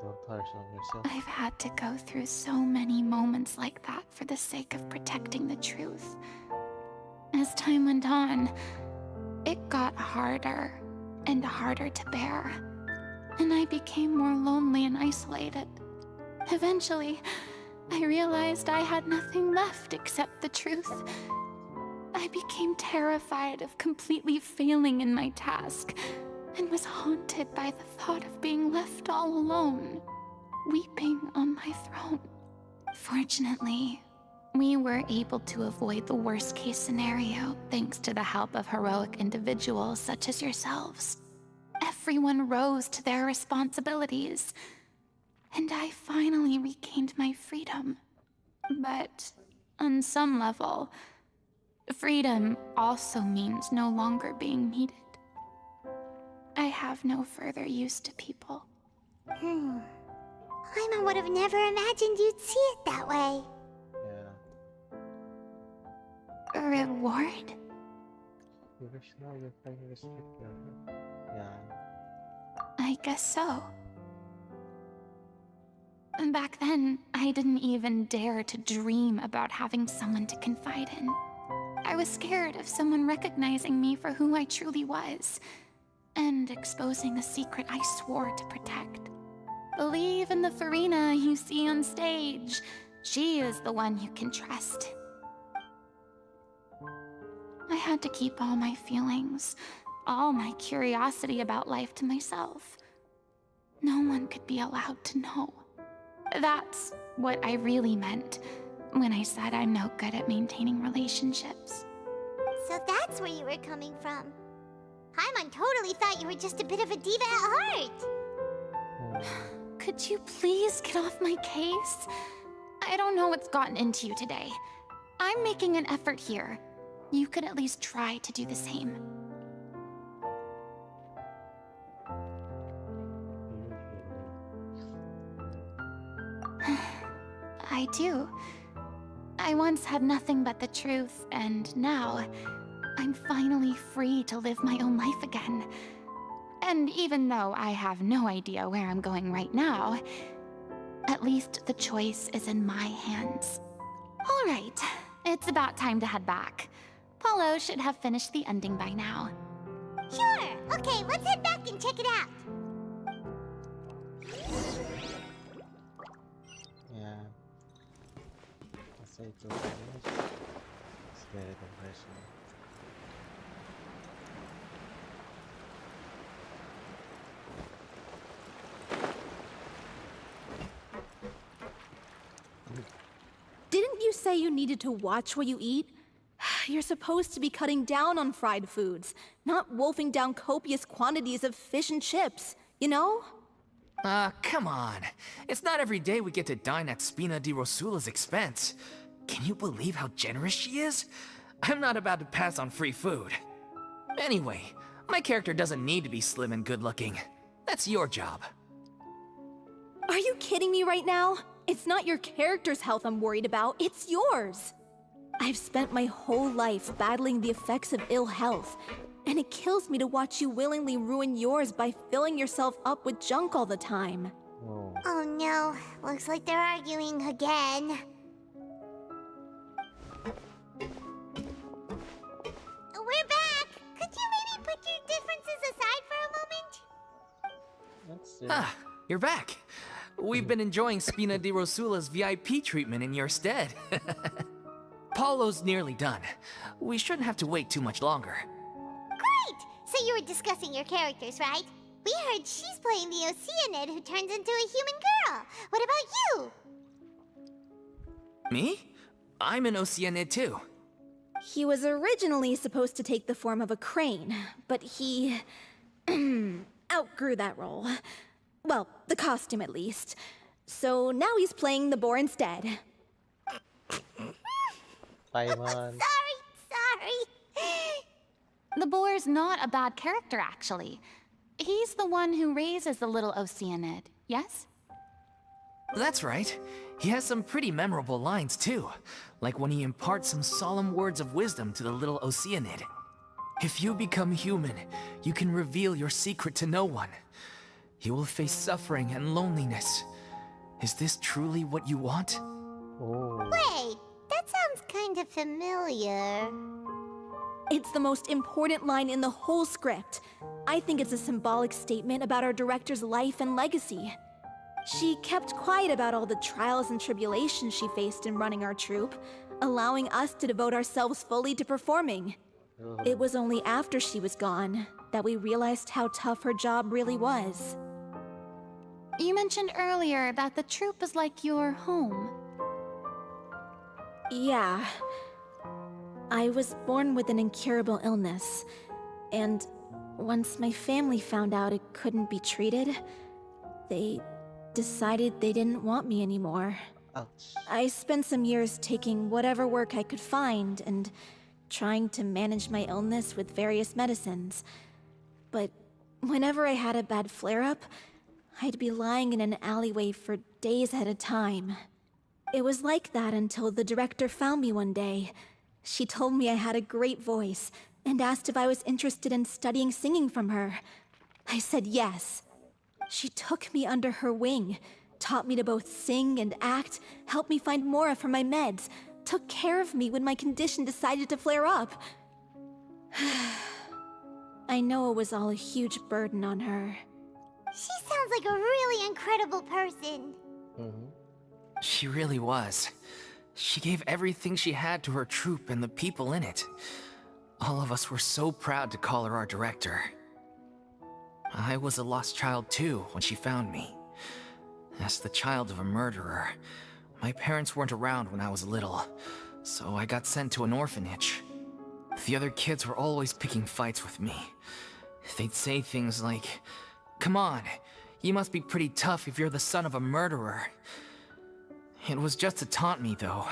don't harsh on yourself. I've had to go through so many moments like that for the sake of protecting the truth. As time went on, it got harder and harder to bear, and I became more lonely and isolated. Eventually, I realized I had nothing left except the truth. I became terrified of completely failing in my task, and was haunted by the thought of being left all alone, weeping on my throne. Fortunately, we were able to avoid the worst-case scenario thanks to the help of heroic individuals such as yourselves. Everyone rose to their responsibilities, and I finally regained my freedom. But on some level, freedom also means no longer being needed. I have no further use to people. Paimon would have never imagined you'd see it that way. Yeah. A reward? You wish now you're trying to restrict your... Yeah. I guess so. And back then, I didn't even dare to dream about having someone to confide in. I was scared of someone recognizing me for who I truly was, and exposing the secret I swore to protect. Believe in the Furina you see on stage. She is the one you can trust. I had to keep all my feelings, all my curiosity about life to myself. No one could be allowed to know. That's what I really meant when I said I'm no good at maintaining relationships. So that's where you were coming from. Paimon totally thought you were just a bit of a diva at heart. Could you please get off my case? I don't know what's gotten into you today. I'm making an effort here. You could at least try to do the same. I do. I once had nothing but the truth, and now I'm finally free to live my own life again. And even though I have no idea where I'm going right now, at least the choice is in my hands. All right, it's about time to head back. Paulo should have finished the ending by now. Sure. Okay, let's head back and check it out. Yeah. I say it was finished. It's very professional. Didn't you say you needed to watch what you eat? You're supposed to be cutting down on fried foods, not wolfing down copious quantities of fish and chips, you know? Come on. It's not every day we get to dine at Spina di Rosula's expense. Can you believe how generous she is? I'm not about to pass on free food. Anyway, my character doesn't need to be slim and good-looking. That's your job. Are you kidding me right now? It's not your character's health I'm worried about, it's yours. I've spent my whole life battling the effects of ill health, and it kills me to watch you willingly ruin yours by filling yourself up with junk all the time. Oh. Oh no, looks like they're arguing again. We're back! Could you maybe put your differences aside for a moment? Let's see. Ah, you're back. We've been enjoying Spina di Rosula's VIP treatment in your stead. Paulo's nearly done. We shouldn't have to wait too much longer. Great! So you were discussing your characters, right? We heard she's playing the Oceanid who turns into a human girl. What about you? Me? I'm an Oceanid too. He was originally supposed to take the form of a crane, but he outgrew that role. Well, the costume at least. So now he's playing the boar instead. Paimon. Sorry. The boar's not a bad character, actually. He's the one who raises the little Oceanid, yes? That's right. He has some pretty memorable lines too, like when he imparts some solemn words of wisdom to the little Oceanid. If you become human, you can reveal your secret to no one. You will face suffering and loneliness. Is this truly what you want? Oh. Wait, that sounds kind of familiar. It's the most important line in the whole script. I think it's a symbolic statement about our director's life and legacy. She kept quiet about all the trials and tribulations she faced in running our troupe, allowing us to devote ourselves fully to performing. It was only after she was gone that we realized how tough her job really was. You mentioned earlier that the troupe is like your home. Yeah. I was born with an incurable illness, and once my family found out it couldn't be treated, they decided they didn't want me anymore. Ouch. I spent some years taking whatever work I could find and trying to manage my illness with various medicines. But whenever I had a bad flare-up, I'd be lying in an alleyway for days at a time. It was like that until the director found me one day. She told me I had a great voice and asked if I was interested in studying singing from her. I said yes. She took me under her wing, taught me to both sing and act, helped me find Mora for my meds, took care of me when my condition decided to flare up. I know it was all a huge burden on her. She sounds like a really incredible person. She really was. She gave everything she had to her troupe and the people in it. All of us were so proud to call her our director. I was a lost child too when she found me. As the child of a murderer, my parents weren't around when I was little, so I got sent to an orphanage. The other kids were always picking fights with me. They'd say things like, "Come on, you must be pretty tough if you're the son of a murderer." It was just to taunt me, though.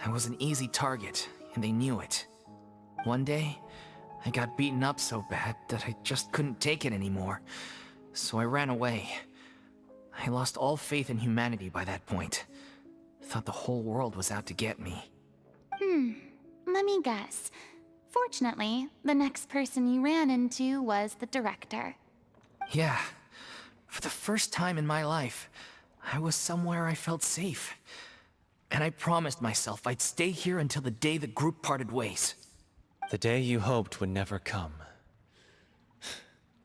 I was an easy target, and they knew it. One day, I got beaten up so bad that I just couldn't take it anymore, so I ran away. I lost all faith in humanity by that point. Thought the whole world was out to get me. Let me guess. Fortunately, the next person you ran into was the director. Yeah, for the first time in my life, I was somewhere I felt safe. And I promised myself I'd stay here until the day the group parted ways. The day you hoped would never come.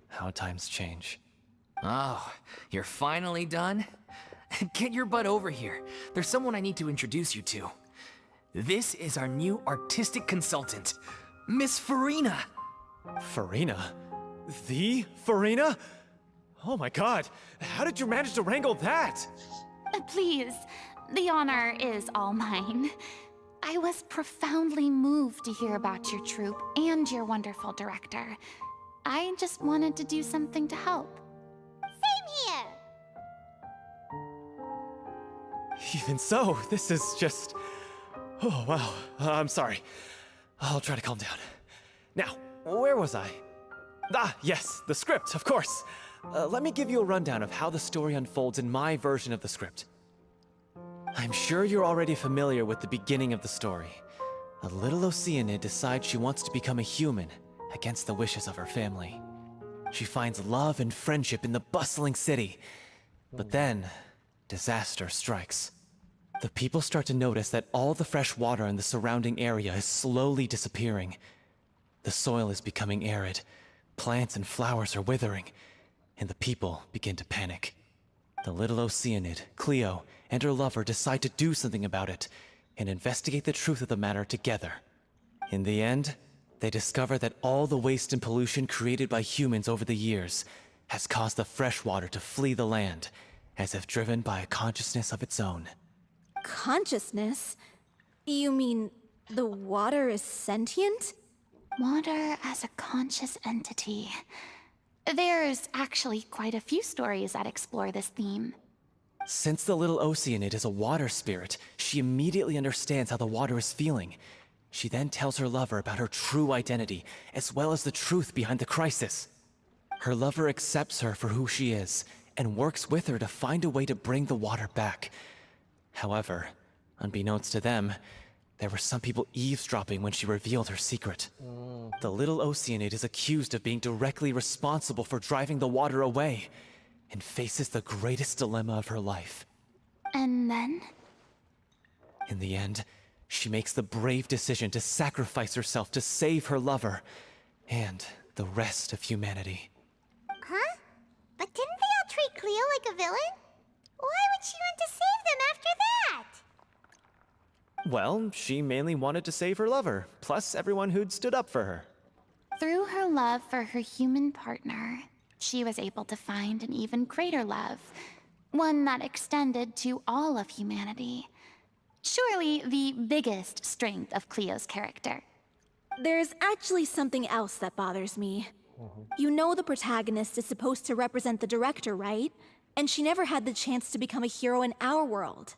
How times change. Oh, you're finally done? Get your butt over here. There's someone I need to introduce you to. This is our new artistic consultant, Miss Furina. Furina? The Furina? Oh my god, how did you manage to wrangle that? Please, the honor is all mine. I was profoundly moved to hear about your troupe and your wonderful director. I just wanted to do something to help. Same here. Even so, this is just... Oh, wow. I'm sorry. I'll try to calm down. Now, where was I? Ah, yes, the script, of course. Let me give you a rundown of how the story unfolds in my version of the script. I'm sure you're already familiar with the beginning of the story. A little Oceanid decides she wants to become a human, against the wishes of her family. She finds love and friendship in the bustling city. But then, disaster strikes. The people start to notice that all the fresh water in the surrounding area is slowly disappearing. The soil is becoming arid, plants and flowers are withering, and the people begin to panic. The little Oceanid, Cleo, and her lover decide to do something about it, and investigate the truth of the matter together. In the end, they discover that all the waste and pollution created by humans over the years has caused the fresh water to flee the land, as if driven by a consciousness of its own. Consciousness? You mean the water is sentient? Water as a conscious entity. There's actually quite a few stories that explore this theme. Since the little Oceanid is a water spirit, she immediately understands how the water is feeling. She then tells her lover about her true identity, as well as the truth behind the crisis. Her lover accepts her for who she is, and works with her to find a way to bring the water back. However, unbeknownst to them, there were some people eavesdropping when she revealed her secret. The little Oceanid is accused of being directly responsible for driving the water away, and faces the greatest dilemma of her life. And then? In the end, she makes the brave decision to sacrifice herself to save her lover, and the rest of humanity. Huh? But didn't they all treat Cleo like a villain? Why would she want to save them after that? Well, she mainly wanted to save her lover, plus everyone who'd stood up for her. Through her love for her human partner, she was able to find an even greater love, one that extended to all of humanity. Surely the biggest strength of Cleo's character. There's actually something else that bothers me. You know the protagonist is supposed to represent the director, right? And she never had the chance to become a hero in our world.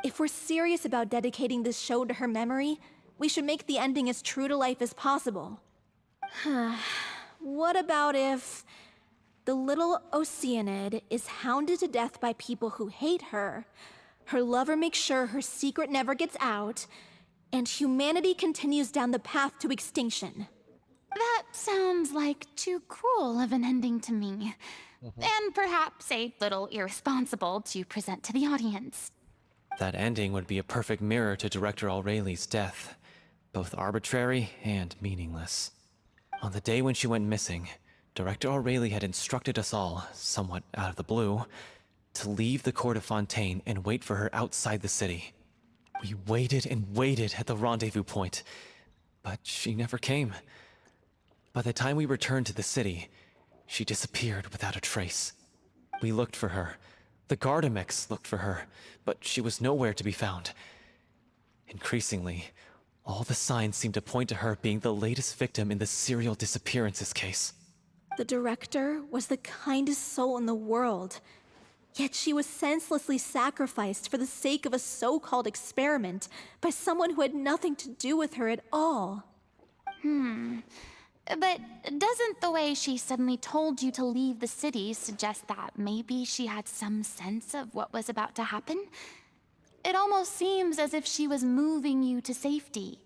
If we're serious about dedicating this show to her memory, we should make the ending as true to life as possible. What about if the little Oceanid is hounded to death by people who hate her, her lover makes sure her secret never gets out, and humanity continues down the path to extinction? That sounds like too cruel of an ending to me. And perhaps a little irresponsible to present to the audience. That ending would be a perfect mirror to Director Aureli's death, both arbitrary and meaningless. On the day when she went missing, Director Aureli had instructed us all, somewhat out of the blue, to leave the court of Fontaine and wait for her outside the city. We waited and waited at the rendezvous point, but she never came. By the time we returned to the city, she disappeared without a trace. We looked for her. The Gardamex looked for her, but she was nowhere to be found. Increasingly, all the signs seemed to point to her being the latest victim in the serial disappearances case. The director was the kindest soul in the world, yet she was senselessly sacrificed for the sake of a so-called experiment by someone who had nothing to do with her at all. But doesn't the way she suddenly told you to leave the city suggest that maybe she had some sense of what was about to happen? It almost seems as if she was moving you to safety.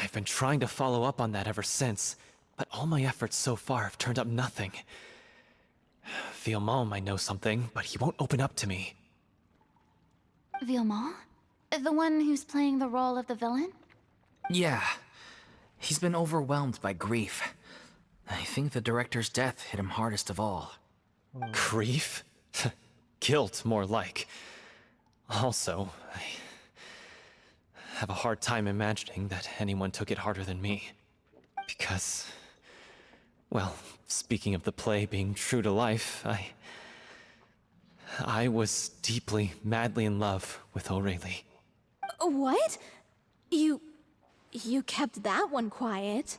I've been trying to follow up on that ever since, but all my efforts so far have turned up nothing. Villemont might know something, but he won't open up to me. Villemont? The one who's playing the role of the villain? Yeah. He's been overwhelmed by grief. I think the director's death hit him hardest of all. Grief? Guilt, more like. Also, I have a hard time imagining that anyone took it harder than me. Because, well, speaking of the play being true to life, I was deeply, madly in love with O'Reilly. What? You kept that one quiet.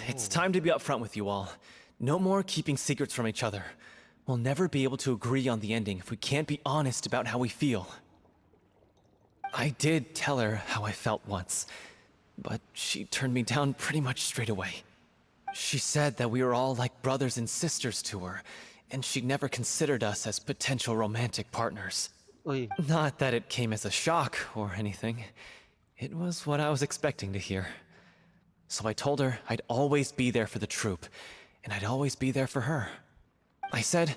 It's time to be upfront with you all. No more keeping secrets from each other. We'll never be able to agree on the ending if we can't be honest about how we feel. I did tell her how I felt once, but she turned me down pretty much straight away. She said that we were all like brothers and sisters to her, and she'd never considered us as potential romantic partners. Uy, Not that it came as a shock or anything. It was what I was expecting to hear. So I told her I'd always be there for the troupe, and I'd always be there for her. I said,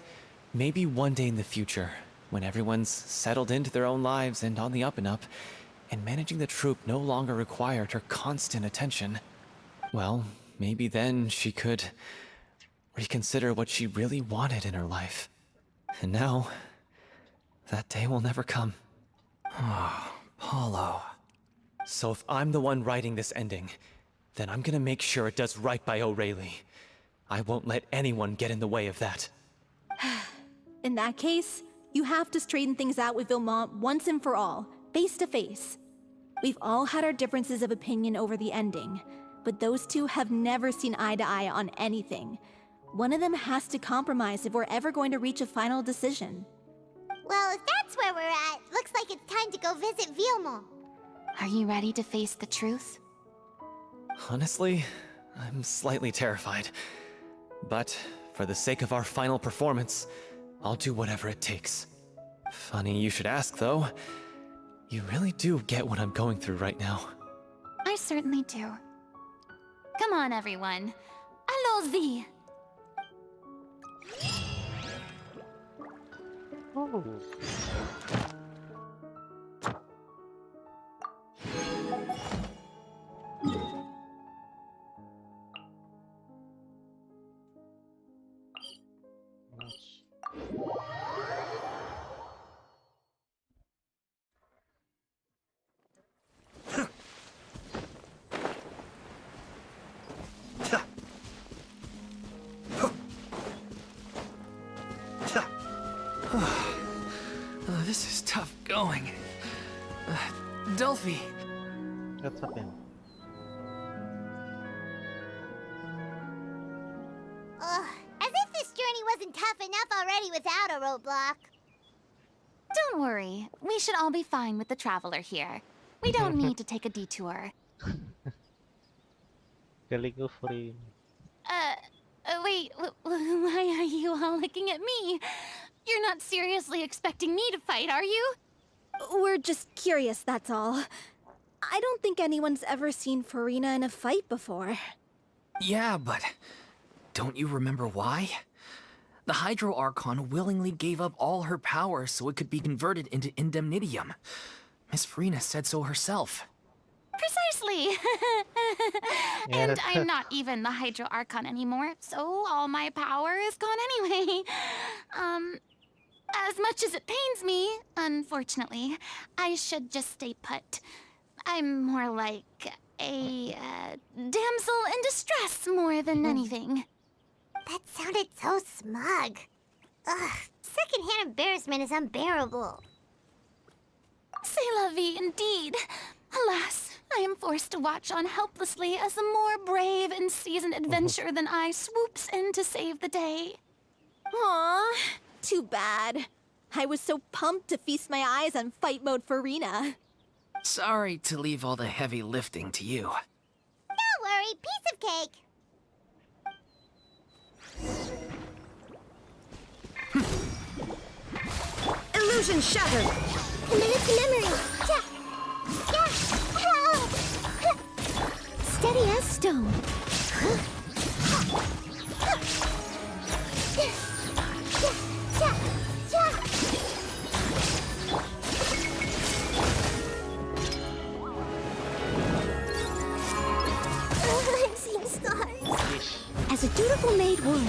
maybe one day in the future, when everyone's settled into their own lives and on the up and up, and managing the troupe no longer required her constant attention, well, maybe then she could reconsider what she really wanted in her life. And now, that day will never come. Oh, Paulo. So if I'm the one writing this ending, then I'm gonna make sure it does right by O'Reilly. I won't let anyone get in the way of that. In that case, you have to straighten things out with Villemont once and for all, face to face. We've all had our differences of opinion over the ending, but those two have never seen eye to eye on anything. One of them has to compromise if we're ever going to reach a final decision. Well, if that's where we're at, looks like it's time to go visit Villemont. Are you ready to face the truth? Honestly, I'm slightly terrified. But for the sake of our final performance, I'll do whatever it takes. Funny you should ask, though. You really do get what I'm going through right now. I certainly do. Come on, everyone. Allons-y! oh. This is tough going. Delphi. What's happened? Ugh, as if this journey wasn't tough enough already without a roadblock. Don't worry. We should all be fine with the traveler here. We don't need to take a detour. Galing ko, Furina. Wait, why are you all looking at me? You're not seriously expecting me to fight, are you? We're just curious, that's all. I don't think anyone's ever seen Furina in a fight before. Yeah, but don't you remember why? The Hydro Archon willingly gave up all her power so it could be converted into Indemnitium. Miss Furina said so herself. Precisely! And I'm not even the Hydro Archon anymore, so all my power is gone anyway. As much as it pains me, unfortunately, I should just stay put. I'm more like a damsel in distress more than anything. That sounded so smug. Ugh, secondhand embarrassment is unbearable. C'est la vie indeed. Alas, I am forced to watch on helplessly as a more brave and seasoned adventurer than I swoops in to save the day. Aw, too bad. I was so pumped to feast my eyes on fight mode Furina. Sorry to leave all the heavy lifting to you. Don't worry, piece of cake. Illusion shattered! Committed to memory. Steady as stone. as a dutiful maid would.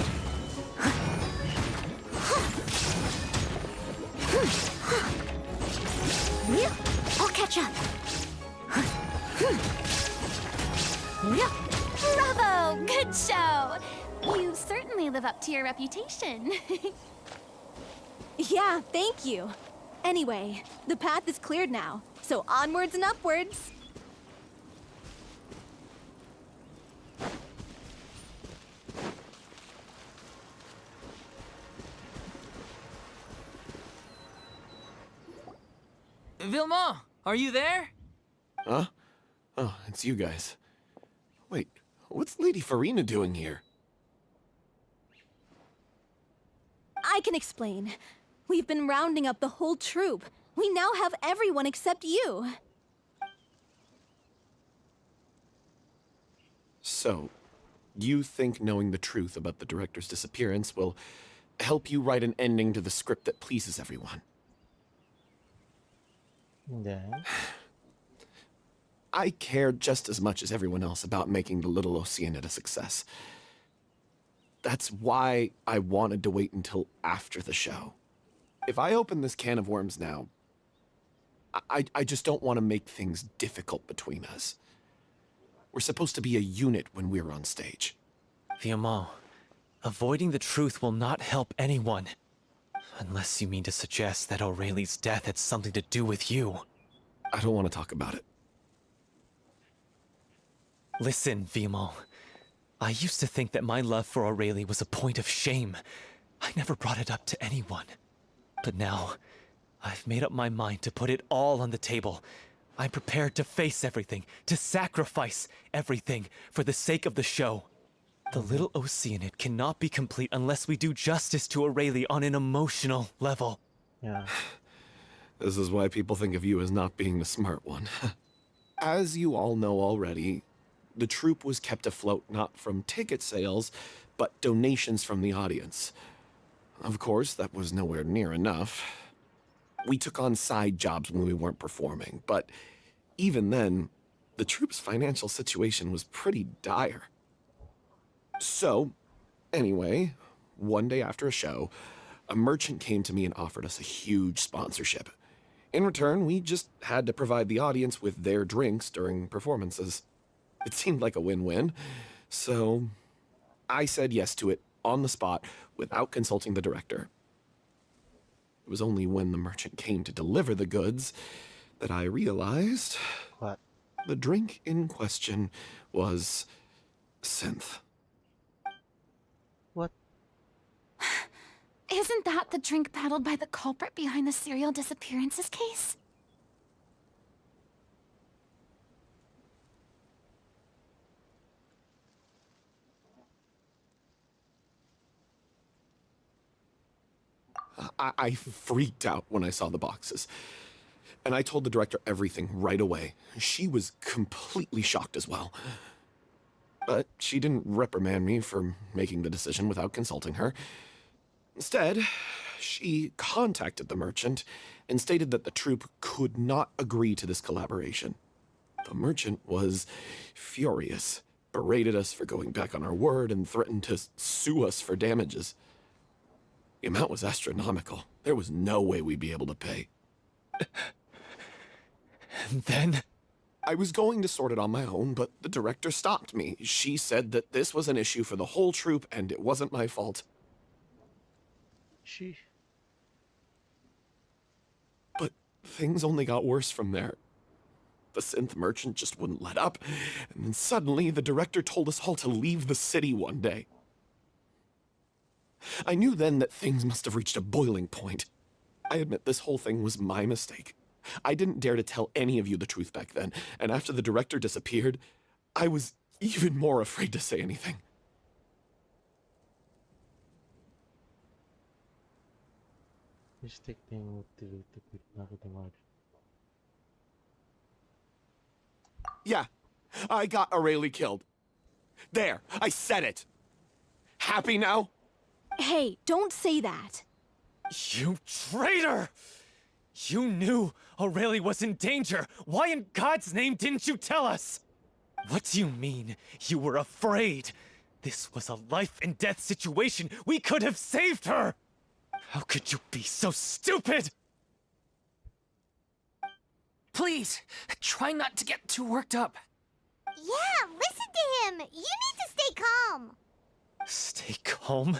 I'll catch up. Bravo! Good show! You certainly live up to your reputation. Yeah, thank you. Anyway, the path is cleared now, so onwards and upwards. Vilma, are you there? Huh? Oh, it's you guys. Wait, what's Lady Furina doing here? I can explain. We've been rounding up the whole troop. We now have everyone except you. So, you think knowing the truth about the director's disappearance will help you write an ending to the script that pleases everyone? Then, I care just as much as everyone else about making the Little Oceanid a success. That's why I wanted to wait until after the show. If I open this can of worms now, I just don't want to make things difficult between us. We're supposed to be a unit when we're on stage. Vilma, avoiding the truth will not help anyone. Unless you mean to suggest that Aurelie's death had something to do with you. I don't want to talk about it. Listen, Vilma. I used to think that my love for Aurelie was a point of shame. I never brought it up to anyone. But now, I've made up my mind to put it all on the table. I'm prepared to face everything, to sacrifice everything for the sake of the show. The Little Oceanid cannot be complete unless we do justice to Aurelie on an emotional level. yeah. This is why people think of you as not being the smart one. As you all know already, the troupe was kept afloat not from ticket sales, but donations from the audience. Of course, that was nowhere near enough. We took on side jobs when we weren't performing, but even then, the troupe's financial situation was pretty dire. So, anyway, one day after a show, a merchant came to me and offered us a huge sponsorship. In return, we just had to provide the audience with their drinks during performances. It seemed like a win-win, so I said yes to it on the spot without consulting the director. It was only when the merchant came to deliver the goods that I realized What? the drink in question was synth. What? Isn't that the drink peddled by the culprit behind the serial disappearances case? I freaked out when I saw the boxes. And I told the director everything right away. She was completely shocked as well. But she didn't reprimand me for making the decision without consulting her. Instead, she contacted the merchant and stated that the troupe could not agree to this collaboration. The merchant was furious, berated us for going back on our word, and threatened to sue us for damages. The amount was astronomical. There was no way we'd be able to pay. And then? I was going to sort it on my own, but the director stopped me. She said that this was an issue for the whole troupe and it wasn't my fault. She. But things only got worse from there. The synth merchant just wouldn't let up, and then suddenly the director told us all to leave the city one day. I knew then that things must have reached a boiling point. I admit this whole thing was my mistake. I didn't dare to tell any of you the truth back then, and after the director disappeared, I was even more afraid to say anything. Mistake being motivated with Naruto. Yeah, I got Aurelie killed. There, I said it. Happy now? Hey, don't say that. You traitor! You knew Aurelie was in danger. Why in God's name didn't you tell us? What do you mean, you were afraid? This was a life and death situation. We could have saved her! How could you be so stupid? Please, try not to get too worked up. Yeah, listen to him. You need to stay calm. Stay calm?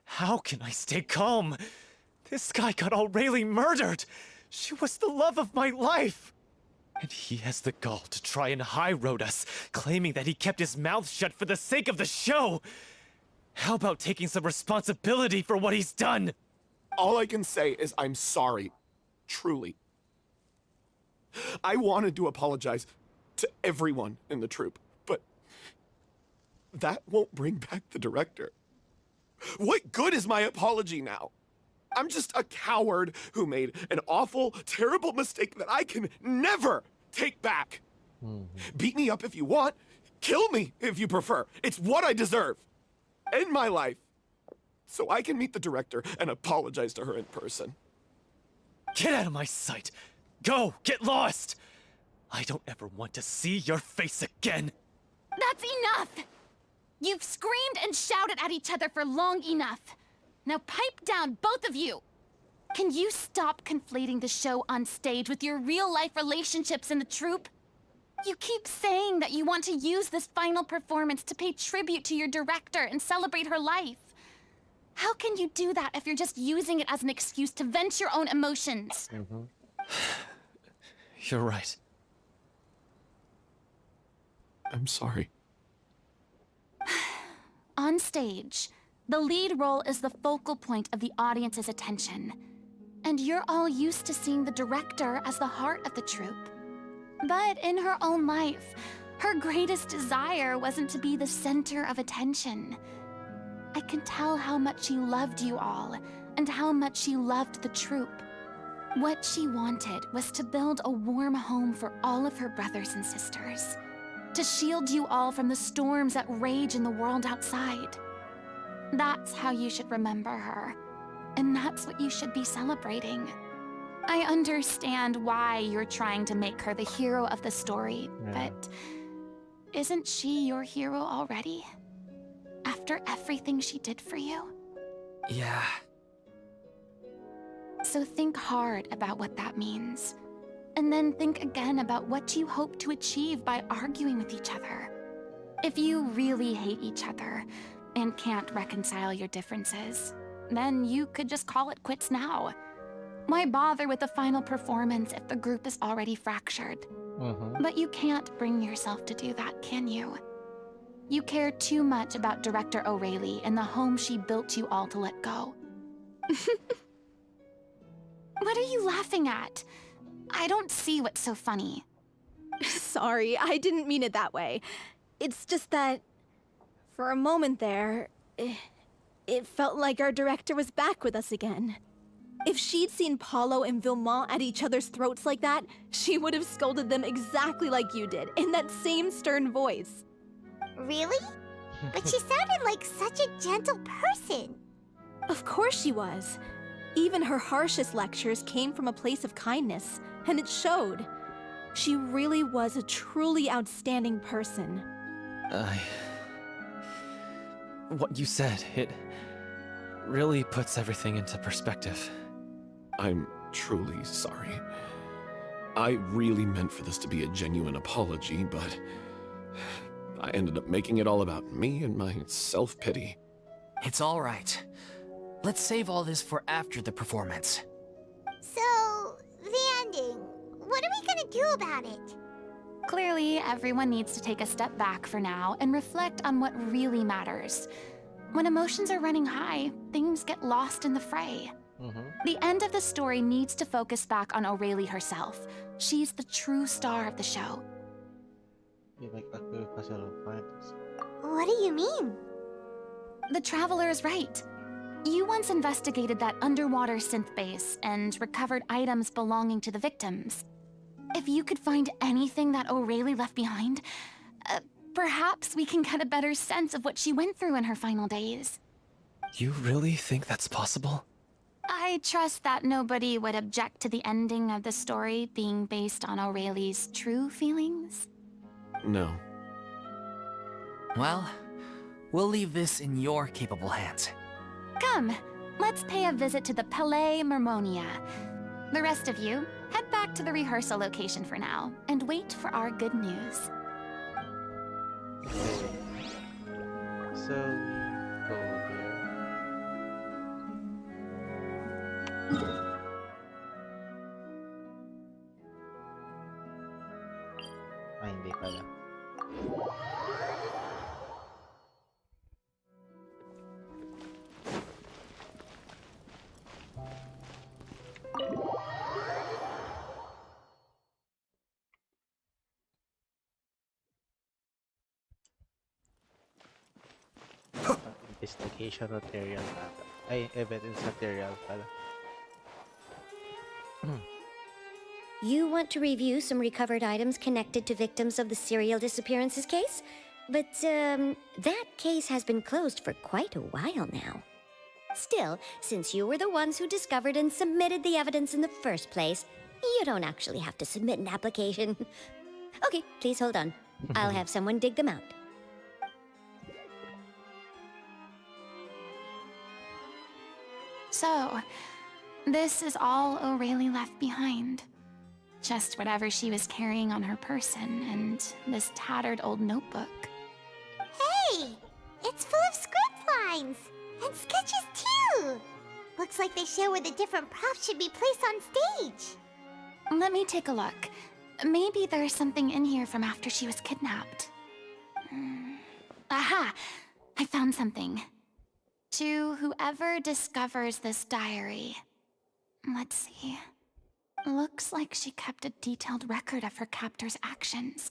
How can I stay calm? This guy got Aurelie murdered! She was the love of my life! And he has the gall to try and high-road us, claiming that he kept his mouth shut for the sake of the show! How about taking some responsibility for what he's done? All I can say is I'm sorry. Truly. I wanted to apologize to everyone in the troupe, but that won't bring back the director. What good is my apology now? I'm just a coward who made an awful, terrible mistake that I can never take back. Beat me up if you want. Kill me if you prefer. It's what I deserve. End my life so I can meet the director and apologize to her in person. Get out of my sight! Go! Get lost! I don't ever want to see your face again! That's enough! You've screamed and shouted at each other for long enough. Now pipe down, both of you! Can you stop conflating the show on stage with your real-life relationships in the troupe? You keep saying that you want to use this final performance to pay tribute to your director and celebrate her life. How can you do that if you're just using it as an excuse to vent your own emotions? You're right. I'm sorry. On stage, the lead role is the focal point of the audience's attention. And you're all used to seeing the director as the heart of the troupe. But in her own life, her greatest desire wasn't to be the center of attention. I can tell how much she loved you all, and how much she loved the troupe. What she wanted was to build a warm home for all of her brothers and sisters. To shield you all from the storms that rage in the world outside. That's how you should remember her. And that's what you should be celebrating. I understand why you're trying to make her the hero of the story, but isn't she your hero already? After everything she did for you? Yeah. So think hard about what that means. And then think again about what you hope to achieve by arguing with each other. If you really hate each other and can't reconcile your differences, then you could just call it quits now. Why bother with the final performance if the group is already fractured? But you can't bring yourself to do that, can you? You care too much about Director Aurelie and the home she built you all to let go. What are you laughing at? I don't see what's so funny. Sorry, I didn't mean it that way. It's just that, for a moment there, it felt like our director was back with us again. If she'd seen Paulo and Vilmont at each other's throats like that, she would have scolded them exactly like you did, in that same stern voice. Really? But she sounded like such a gentle person. Of course she was. Even her harshest lectures came from a place of kindness, and it showed. She really was a truly outstanding person. What you said, it really puts everything into perspective. I'm truly sorry. I really meant for this to be a genuine apology, but I ended up making it all about me and my self-pity. It's all right. Let's save all this for after the performance. So, the ending. What are we gonna do about it? Clearly, everyone needs to take a step back for now and reflect on what really matters. When emotions are running high, things get lost in the fray. The end of the story needs to focus back on Aurelie herself. She's the true star of the show. What do you mean? The Traveler is right. You once investigated that underwater synth base and recovered items belonging to the victims. If you could find anything that Aurelie left behind, perhaps we can get a better sense of what she went through in her final days. You really think that's possible? I trust that nobody would object to the ending of the story being based on Aurelie's true feelings. No. Well, We'll leave this in your capable hands. Come, let's pay a visit to the Palais Mermonia. The rest of you, head back to the rehearsal location for now, and wait for our good news. Okay. So we go there. Ah, hindi pala. Investigation material ata. Ay, evidence material pala. You want to review some recovered items connected to victims of the serial disappearances case? But, that case has been closed for quite a while now. Still, since you were the ones who discovered and submitted the evidence in the first place, you don't actually have to submit an application. Okay, please hold on. I'll have someone dig them out. So, this is all O'Reilly left behind. Just whatever she was carrying on her person and this tattered old notebook. Hey! It's full of script lines! And sketches too! Looks like they show where the different props should be placed on stage. Let me take a look. Maybe there's something in here from after she was kidnapped. Aha! I found something. To whoever discovers this diary. Let's see. Looks like she kept a detailed record of her captor's actions.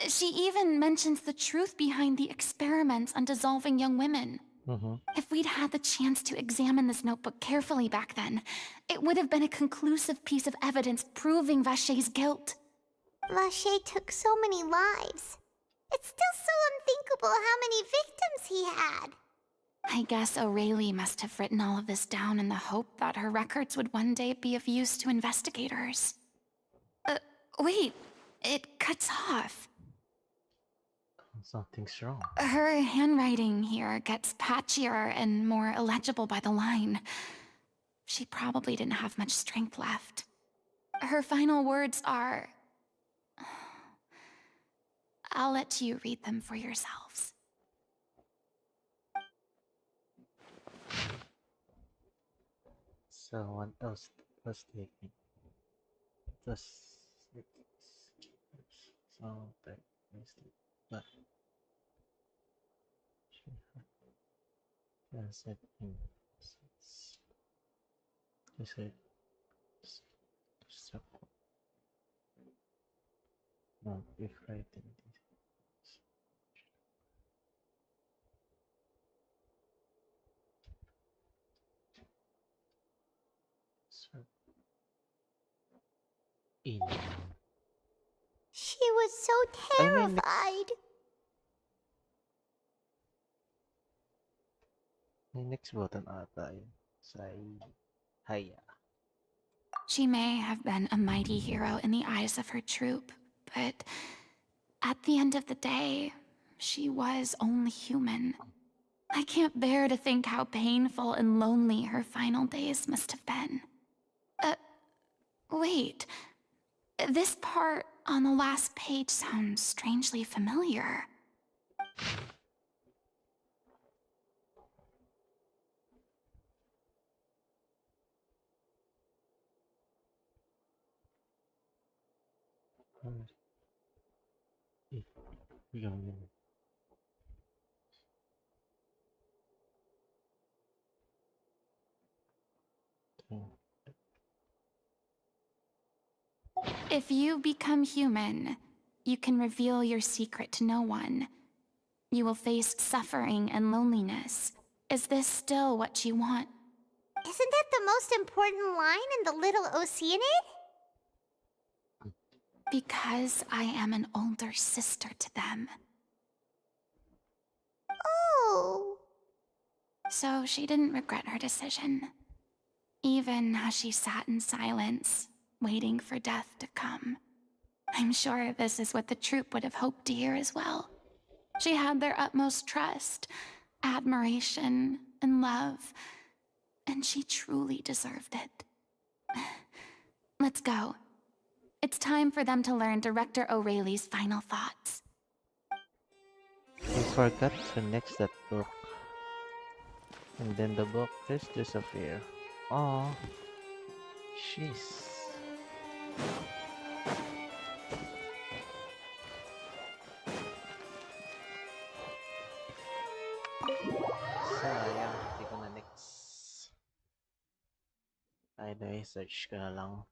She even mentions the truth behind the experiments on dissolving young women. If we'd had the chance to examine this notebook carefully back then, it would have been a conclusive piece of evidence proving Vachey's guilt. Vachey took so many lives. It's still so unthinkable how many victims he had. I guess O'Reilly must have written all of this down in the hope that her records would one day be of use to investigators. Wait, it cuts off. Something's wrong. Her handwriting here gets patchier and more illegible by the line. She probably didn't have much strength left. Her final words are... I'll let you read them for yourselves. Someone else was taking. Just sound like mistake, but she has said in she said stop. No, if writing this. So in She was so terrified. may next button ata yun. Say Haya. She may have been a mighty hero in the eyes of her troop, but at the end of the day, she was only human. I can't bear to think how painful and lonely her final days must have been. Wait. This part on the last page sounds strangely familiar. If you become human, you can reveal your secret to no one. You will face suffering and loneliness. Is this still what you want? Isn't that the most important line in the Little Oceanid? Because I am an older sister to them. Oh. So she didn't regret her decision. Even as she sat in silence, waiting for death to come. I'm sure this is what the troupe would have hoped to hear as well. She had their utmost trust, admiration, and love, and she truly deserved it. Let's go. It's time for them to learn Director O'Reilly's final thoughts. We forgot to next that book. And then the book just disappear. Oh, jeez. Sayang, hindi ko na next. Ay, search ko na lang.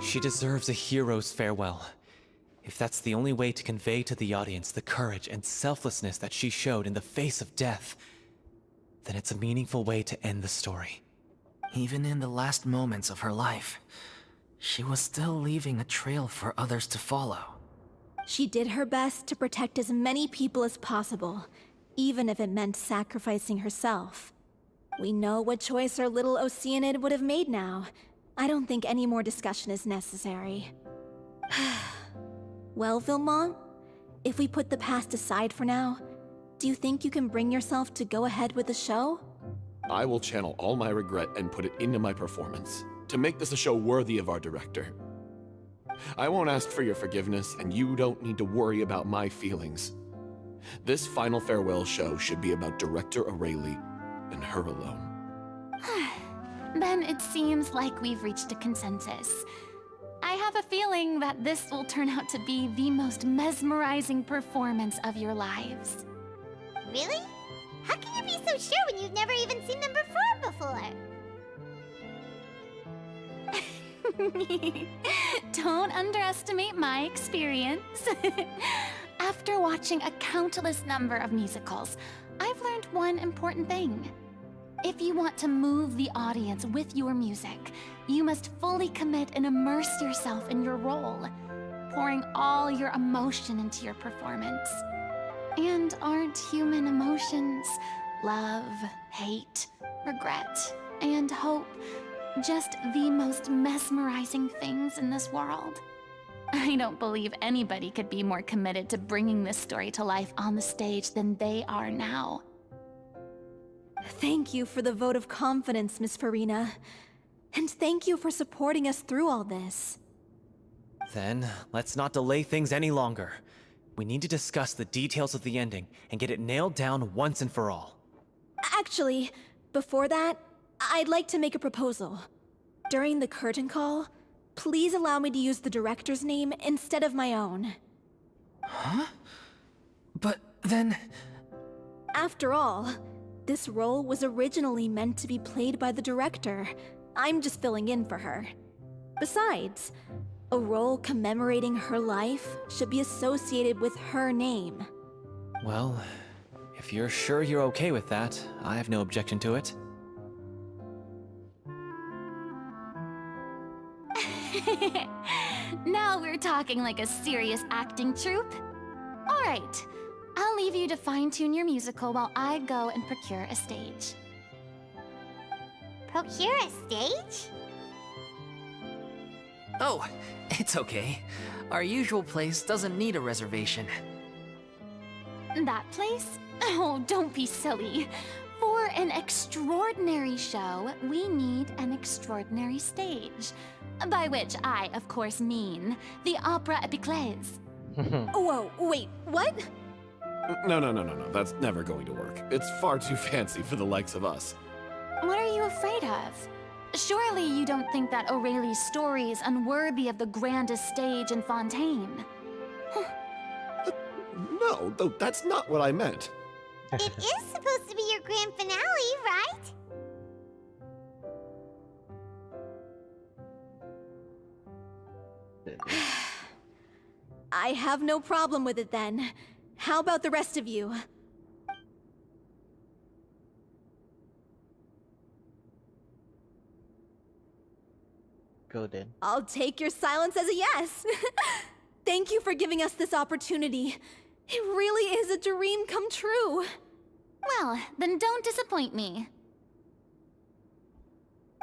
She deserves a hero's farewell. If that's the only way to convey to the audience the courage and selflessness that she showed in the face of death, then it's a meaningful way to end the story. Even in the last moments of her life, she was still leaving a trail for others to follow. She did her best to protect as many people as possible, even if it meant sacrificing herself. We know what choice our little Oceanid would have made now. I don't think any more discussion is necessary. Well, Vilmont, if we put the past aside for now, do you think you can bring yourself to go ahead with the show? I will channel all my regret and put it into my performance, to make this a show worthy of our director. I won't ask for your forgiveness, and you don't need to worry about my feelings. This final farewell show should be about Director O'Reilly and her alone. Then it seems like we've reached a consensus. I have a feeling that this will turn out to be the most mesmerizing performance of your lives. Really? How can you be so sure when you've never even seen them perform before? Don't underestimate my experience. After watching a countless number of musicals, I've learned one important thing. If you want to move the audience with your music, you must fully commit and immerse yourself in your role, pouring all your emotion into your performance. And aren't human emotions, love, hate, regret, and hope, just the most mesmerizing things in this world? I don't believe anybody could be more committed to bringing this story to life on the stage than they are now. Thank you for the vote of confidence, Miss Furina. And thank you for supporting us through all this. Then, let's not delay things any longer. We need to discuss the details of the ending and get it nailed down once and for all. Actually, before that, I'd like to make a proposal. During the curtain call, please allow me to use the director's name instead of my own. Huh? But then... After all, this role was originally meant to be played by the director. I'm just filling in for her. Besides, a role commemorating her life should be associated with her name. Well, if you're sure you're okay with that, I have no objection to it. Now we're talking like a serious acting troupe. All right, I'll leave you to fine-tune your musical while I go and procure a stage. Procure a stage? Oh, it's okay. Our usual place doesn't need a reservation. That place? Oh, don't be silly. For an extraordinary show, we need an extraordinary stage. By which I, of course, mean the Opera Epiclese. Whoa, wait, what? No. That's never going to work. It's far too fancy for the likes of us. What are you afraid of? Surely you don't think that O'Reilly's story is unworthy of the grandest stage in Fontaine. no, though that's not what I meant. It is supposed to be your grand finale, right? I have no problem with it then. How about the rest of you? Go then. I'll take your silence as a yes. Thank you for giving us this opportunity. It really is a dream come true. Well, then don't disappoint me.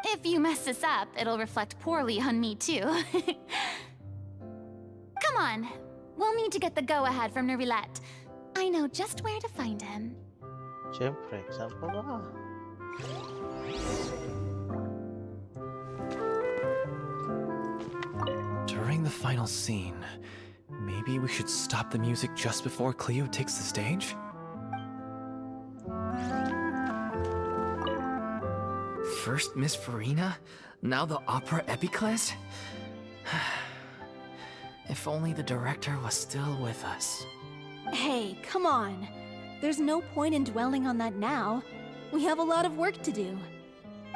If you mess this up, it'll reflect poorly on me too. Come on. We'll need to get the go-ahead from Nervilette. I know just where to find him. Siyempre, example ba? During the final scene, maybe we should stop the music just before Cleo takes the stage? First Miss Furina, now the opera epiclese? If only the director was still with us. Hey, come on. There's no point in dwelling on that now. We have a lot of work to do.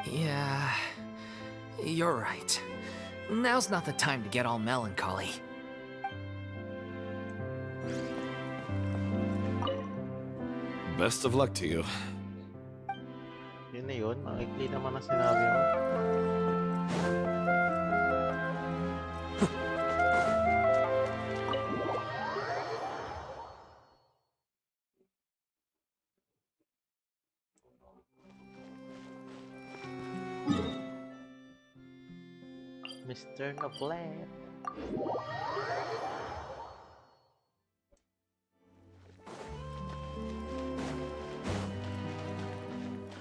Yeah, you're right. Now's not the time to get all melancholy. Best of luck to you. Yun na yun. Maikli naman ang sinabi mo. Mr. Noblet.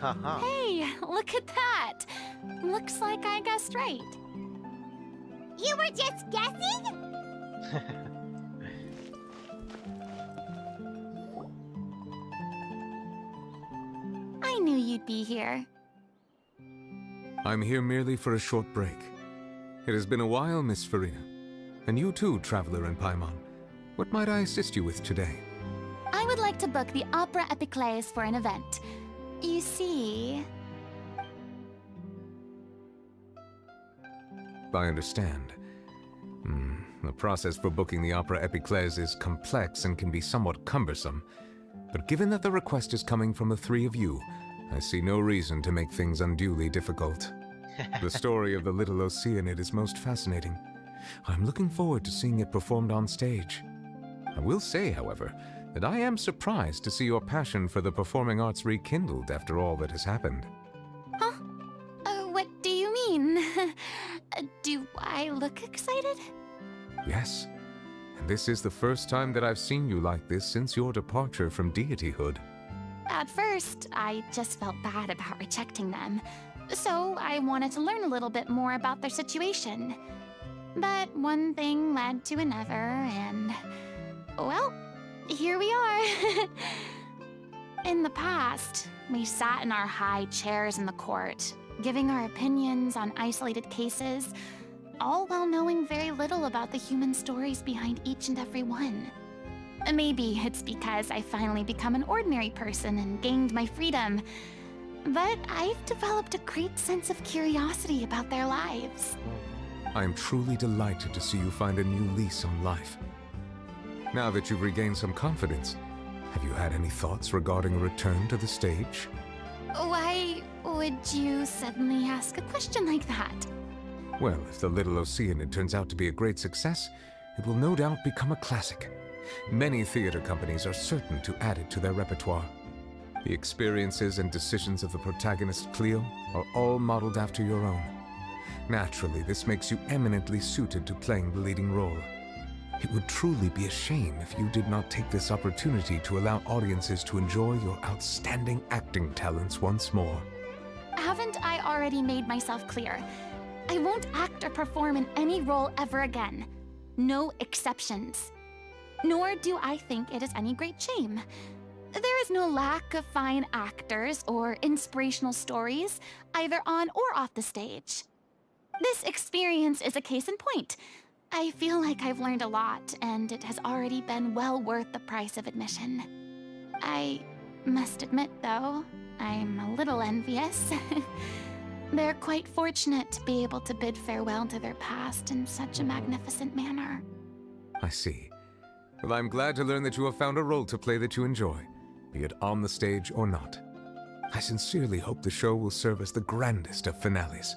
Haha. Hey, look at that! Looks like I guessed right. You were just guessing? I knew you'd be here. I'm here merely for a short break. It has been a while, Miss Furina. And you too, Traveler in Paimon. What might I assist you with today? I would like to book the Opera Epiclese for an event. You see... I understand. The process for booking the Opera Epiclese is complex and can be somewhat cumbersome. But given that the request is coming from the three of you, I see no reason to make things unduly difficult. The story of the little Oceanid is most fascinating. I'm looking forward to seeing it performed on stage. I will say, however, that I am surprised to see your passion for the performing arts rekindled after all that has happened. Huh? What do you mean? Do I look excited? Yes, and this is the first time that I've seen you like this since your departure from deityhood. At first, I just felt bad about rejecting them. So I wanted to learn a little bit more about their situation. But one thing led to another, and... well, here we are. In the past, we sat in our high chairs in the court, giving our opinions on isolated cases, all while knowing very little about the human stories behind each and every one. Maybe it's because I finally become an ordinary person and gained my freedom, but I've developed a great sense of curiosity about their lives. I am truly delighted to see you find a new lease on life. Now that you've regained some confidence, have you had any thoughts regarding a return to the stage? Why would you suddenly ask a question like that? Well, if the Little Oceanid turns out to be a great success, it will no doubt become a classic. Many theater companies are certain to add it to their repertoire. The experiences and decisions of the protagonist Cleo are all modeled after your own. Naturally, this makes you eminently suited to playing the leading role. It would truly be a shame if you did not take this opportunity to allow audiences to enjoy your outstanding acting talents once more. Haven't I already made myself clear? I won't act or perform in any role ever again. No exceptions. Nor do I think it is any great shame. There is no lack of fine actors or inspirational stories, either on or off the stage. This experience is a case in point. I feel like I've learned a lot, and it has already been well worth the price of admission. I must admit, though, I'm a little envious. They're quite fortunate to be able to bid farewell to their past in such a magnificent manner. I see. Well, I'm glad to learn that you have found a role to play that you enjoy, be it on the stage or not. I sincerely hope the show will serve as the grandest of finales.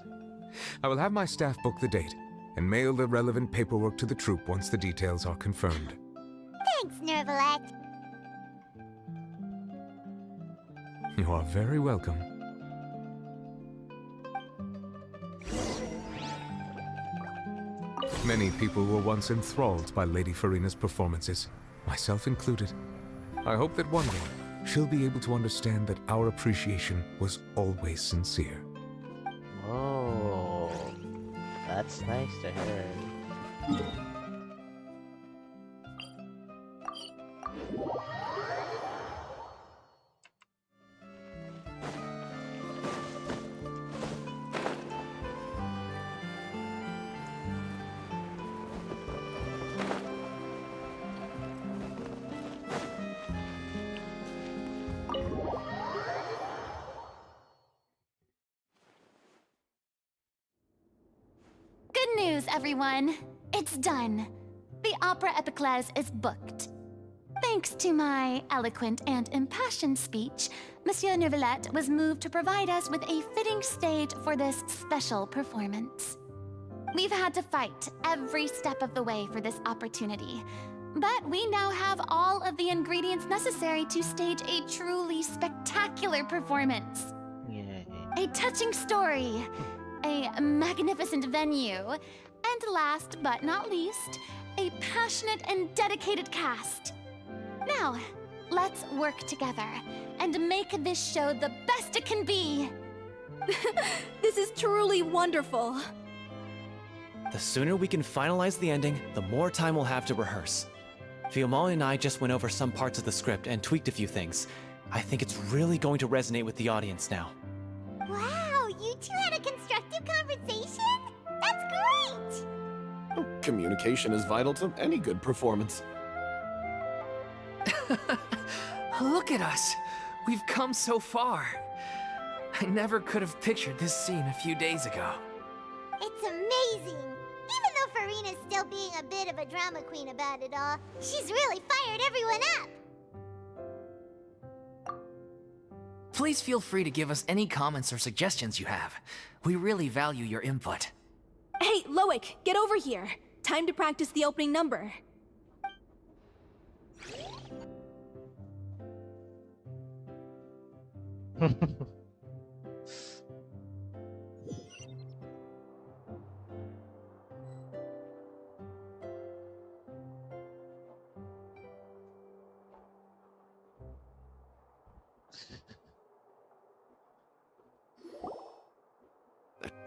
I will have my staff book the date and mail the relevant paperwork to the troupe once the details are confirmed. Thanks, Nervalette. You are very welcome. Many people were once enthralled by Lady Furina's performances, myself included. I hope that one day she'll be able to understand that our appreciation was always sincere. Oh, that's nice to hear. Good news, everyone! It's done. The Opera Epiclese is booked. Thanks to my eloquent and impassioned speech, Monsieur Neuvillette was moved to provide us with a fitting stage for this special performance. We've had to fight every step of the way for this opportunity, but we now have all of the ingredients necessary to stage a truly spectacular performance. Yay. A touching story, a magnificent venue, and last but not least, a passionate and dedicated cast. Now, let's work together and make this show the best it can be. This is truly wonderful. The sooner we can finalize the ending, the more time we'll have to rehearse. Fiumali and I just went over some parts of the script and tweaked a few things. I think it's really going to resonate with the audience now. Wow, you two had a constructive conversation? That's great! Communication is vital to any good performance. Look at us! We've come so far. I never could have pictured this scene a few days ago. It's amazing! Even though Furina's still being a bit of a drama queen about it all, she's really fired everyone up! Please feel free to give us any comments or suggestions you have. We really value your input. Hey, Loic, get over here. Time to practice the opening number. That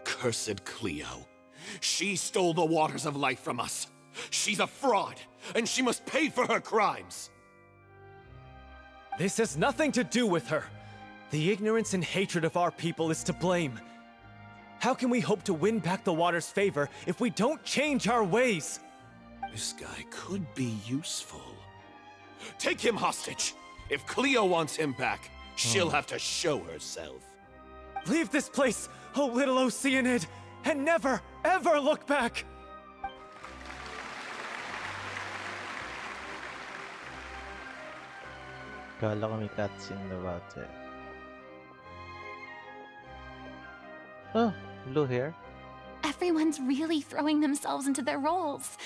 cursed Cleo. She stole the waters of life from us. She's a fraud, and she must pay for her crimes. This has nothing to do with her. The ignorance and hatred of our people is to blame. How can we hope to win back the water's favor if we don't change our ways? This guy could be useful. Take him hostage. If Cleo wants him back, she'll have to show herself. Leave this place, oh little Oceanid, and never, ever look back! Kala ko may cutscene na about it. Oh, blue hair. Everyone's really throwing themselves into their roles.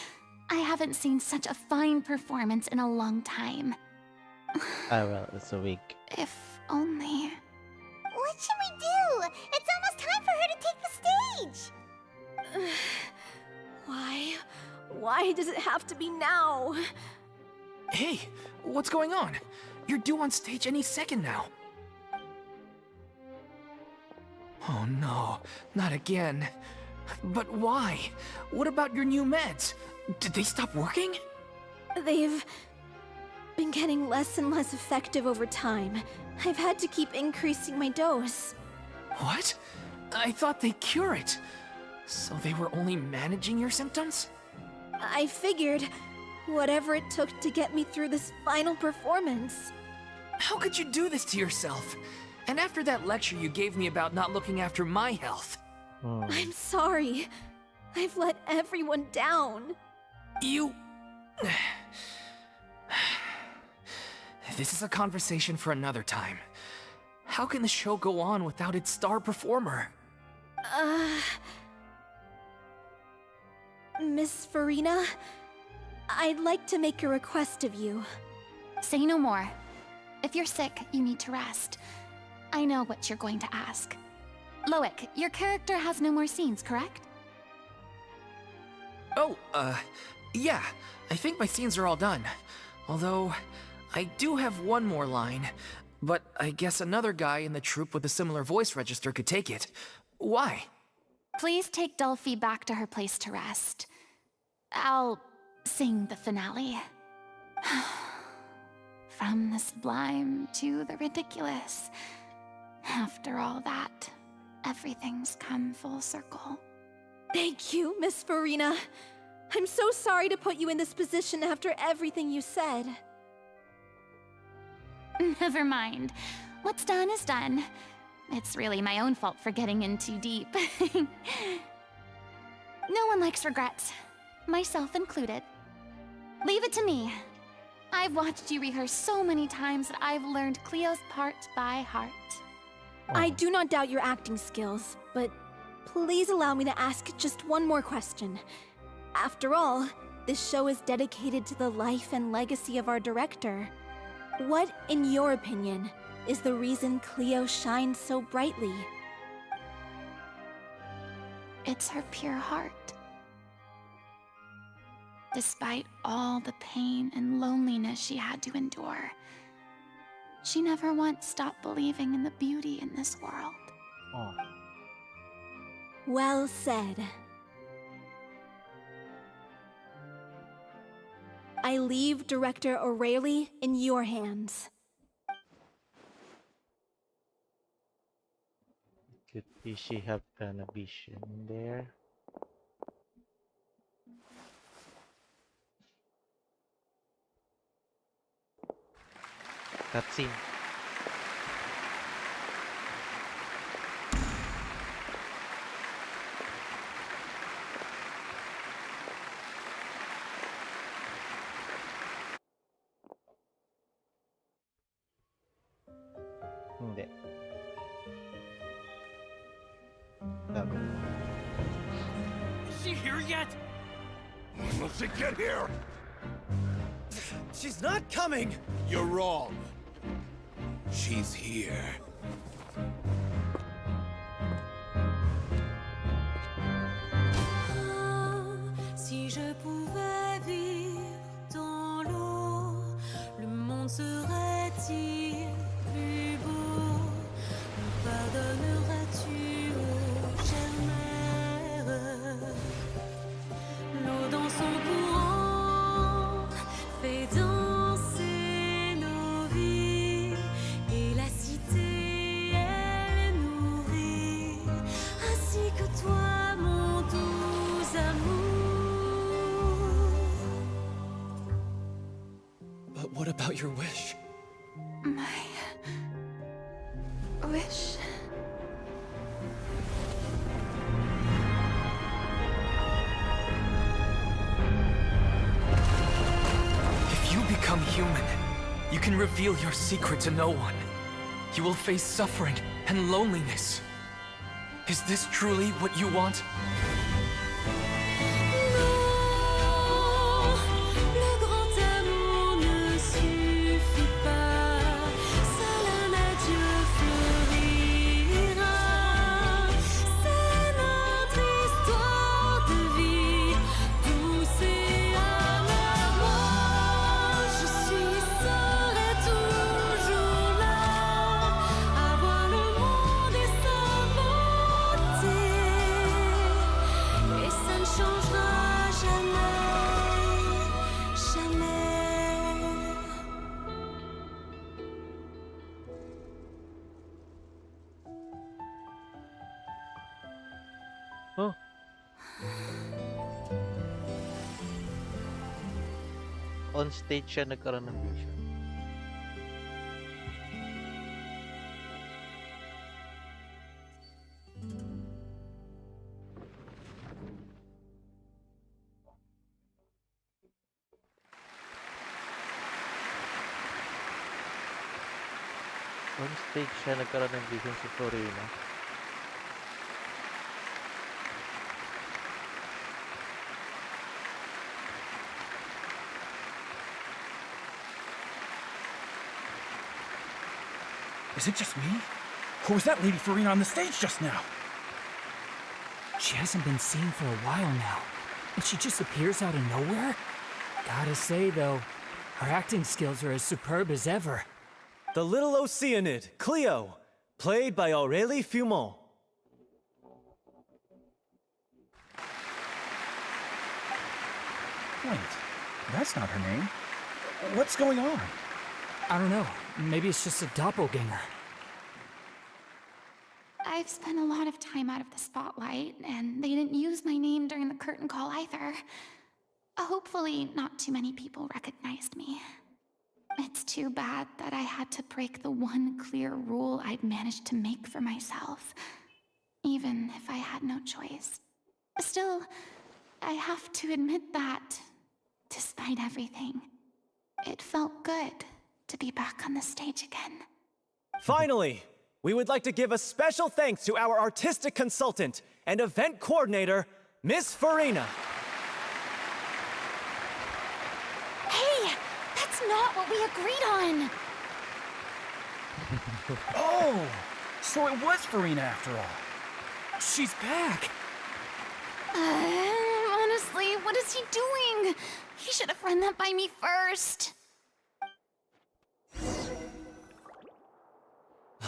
I haven't seen such a fine performance in a long time. Well, it's a week. If only... What should we do? It's almost time for her to take the stage! Why? Why does it have to be now? Hey, what's going on? You're due on stage any second now. Oh no, not again. But why? What about your new meds? Did they stop working? They've been getting less and less effective over time. I've had to keep increasing my dose. What? I thought they cure it. So they were only managing your symptoms? I figured whatever it took to get me through this final performance. How could you do this to yourself? And after that lecture you gave me about not looking after my health. I'm sorry. I've let everyone down. You... This is a conversation for another time. How can the show go on without its star performer? Miss Furina, I'd like to make a request of you. Say no more. If you're sick, you need to rest. I know what you're going to ask. Loic, your character has no more scenes, correct? Oh, yeah. I think my scenes are all done. Although, I do have one more line. But I guess another guy in the troupe with a similar voice register could take it. Why? Please take Delphi back to her place to rest. I'll sing the finale. From the sublime to the ridiculous. After all that, everything's come full circle. Thank you, Miss Furina. I'm so sorry to put you in this position after everything you said. Never mind. What's done is done. It's really my own fault for getting in too deep. No one likes regrets, myself included. Leave it to me. I've watched you rehearse so many times that I've learned Cleo's part by heart. I do not doubt your acting skills, but please allow me to ask just one more question. After all, this show is dedicated to the life and legacy of our director. What, in your opinion, is the reason Cleo shines so brightly? It's her pure heart. Despite all the pain and loneliness she had to endure, she never once stopped believing in the beauty in this world. Oh. Well said. I leave Director O'Reilly in your hands. Could be she have done a vision there. Cutscene. Hindi. Sabi. Is she here yet? When will she get here? She's not coming! You're wrong. She's here. Si je pouvais vivre dans l'eau, le monde serait-il plus beau? Me pardonneras-tu, ô chère mère? L'eau dans son courant fait danser nos vies, et la cité elle nourrit, ainsi que toi, mon doux amour. But what about your wish? My wish. If you become human, you can reveal your secret to no one. You will face suffering and loneliness. Is this truly what you want? Le grand amour ne suffit pas, seul un adieu fleurira. C'est notre histoire de vie, douce et amère. Moi, je serai toujours là, à voir le monde et s'inventer. Et ça ne changera jamais, jamais. Oh. On stage siya nagkaroon ng vision. On stage siya nagkaroon ng vision si Furina. Is it just me? Or was that Lady Furina on the stage just now? She hasn't been seen for a while now, and she just appears out of nowhere? Gotta say, though, her acting skills are as superb as ever. The little Oceanid, Cleo, played by Aurélie Fumont. Wait, that's not her name. What's going on? I don't know. Maybe it's just a doppelganger. I've spent a lot of time out of the spotlight, and they didn't use my name during the curtain call either. Hopefully, not too many people recognized me. It's too bad that I had to break the one clear rule I'd managed to make for myself, even if I had no choice. Still, I have to admit that, despite everything, it felt good to be back on the stage again. Finally, we would like to give a special thanks to our artistic consultant and event coordinator, Miss Furina. Hey! That's not what we agreed on! Oh! So it was Furina after all. She's back! Honestly, what is he doing? He should have run that by me first.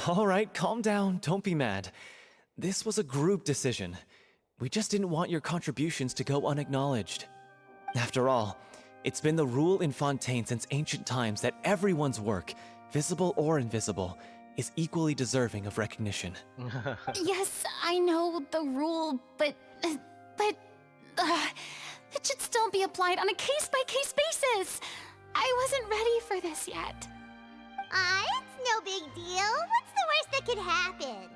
All right, calm down. Don't be mad. This was a group decision. We just didn't want your contributions to go unacknowledged. After all, it's been the rule in Fontaine since ancient times that everyone's work, visible or invisible, is equally deserving of recognition. Yes, I know the rule, but it should still be applied on a case-by-case basis. I wasn't ready for this yet. It's no big deal. What's the worst that could happen?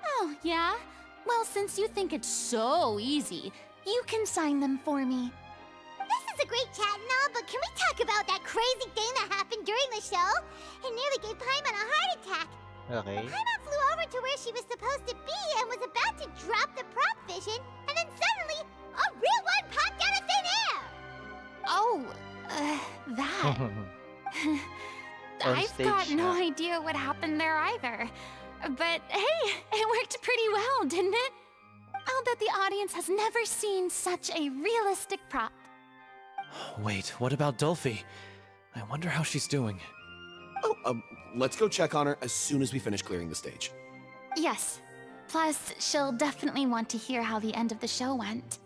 Oh, yeah? Well, since you think it's so easy, you can sign them for me. This is a great chat and all, but can we talk about that crazy thing that happened during the show? It nearly gave Paimon a heart attack. Okay. Paimon flew over to where she was supposed to be and was about to drop the prop vision, and then suddenly, a real one popped out of thin air! Oh, that. I've got no idea what happened there either. But hey, it worked pretty well, didn't it? I'll bet the audience has never seen such a realistic prop. Wait, what about Dolphy? I wonder how she's doing. Oh, let's go check on her as soon as we finish clearing the stage. Yes. Plus, she'll definitely want to hear how the end of the show went.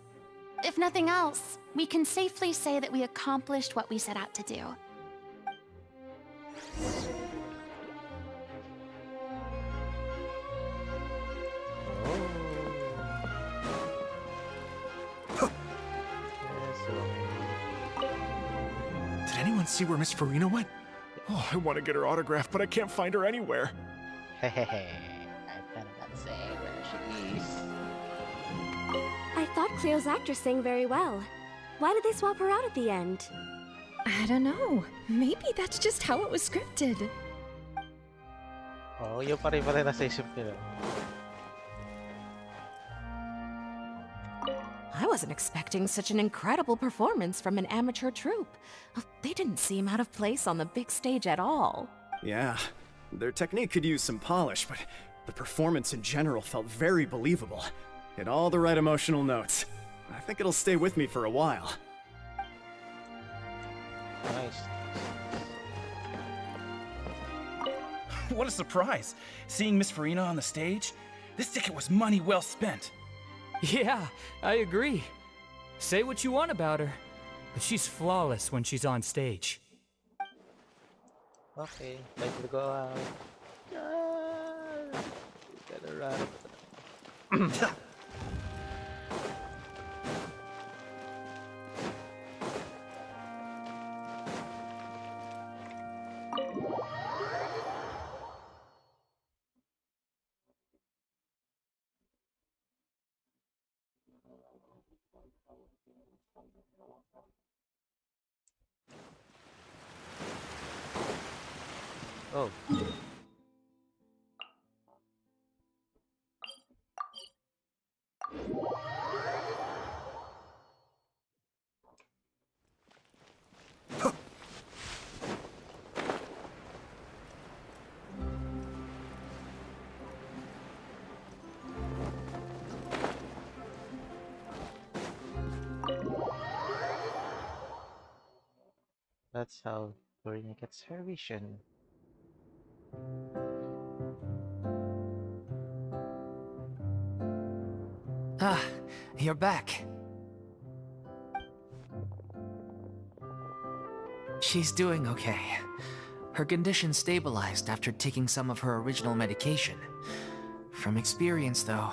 If nothing else, we can safely say that we accomplished what we set out to do. Did anyone see where Miss Furina went? Oh, I want to get her autograph, but I can't find her anywhere. Hehehe. I better not say where she is. I thought Cleo's actress sang very well. Why did they swap her out at the end? I don't know. Maybe that's just how it was scripted. Oh, yung pare-pare na sa isip nila. I wasn't expecting such an incredible performance from an amateur troupe. They didn't seem out of place on the big stage at all. Yeah, their technique could use some polish, but the performance in general felt very believable. Hit all the right emotional notes. I think it'll stay with me for a while. Nice. What a surprise! Seeing Miss Furina on the stage? This ticket was money well spent. Yeah, I agree. Say what you want about her, but she's flawless when she's on stage. Okay, time to go out. Gotta run. Oh. That's how Furina gets her vision. Ah, you're back. She's doing okay. Her condition stabilized after taking some of her original medication. From experience, though,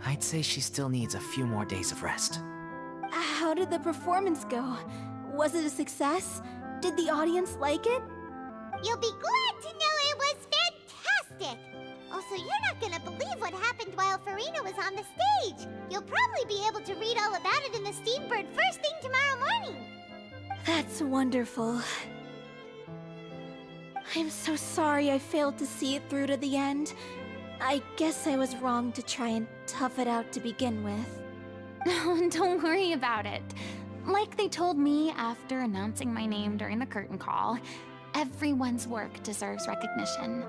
I'd say she still needs a few more days of rest. How did the performance go? Was it a success? Did the audience like it? You'll be glad to know it was fantastic! Also, you're not gonna believe what happened while Furina was on the stage. You'll probably be able to read all about it in the Steambird first thing tomorrow morning. That's wonderful. I'm so sorry I failed to see it through to the end. I guess I was wrong to try and tough it out to begin with. No, don't worry about it. Like they told me after announcing my name during the curtain call, everyone's work deserves recognition.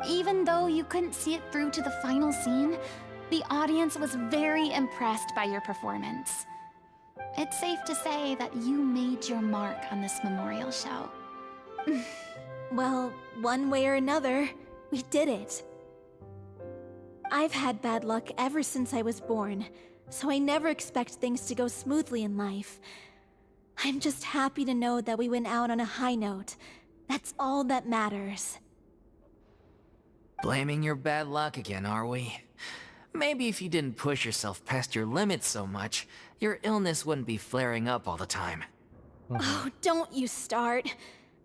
Even though you couldn't see it through to the final scene, the audience was very impressed by your performance. It's safe to say that you made your mark on this memorial show. Well, one way or another, we did it. I've had bad luck ever since I was born, so I never expect things to go smoothly in life. I'm just happy to know that we went out on a high note. That's all that matters. Blaming your bad luck again, are we? Maybe if you didn't push yourself past your limits so much, your illness wouldn't be flaring up all the time. Oh, don't you start.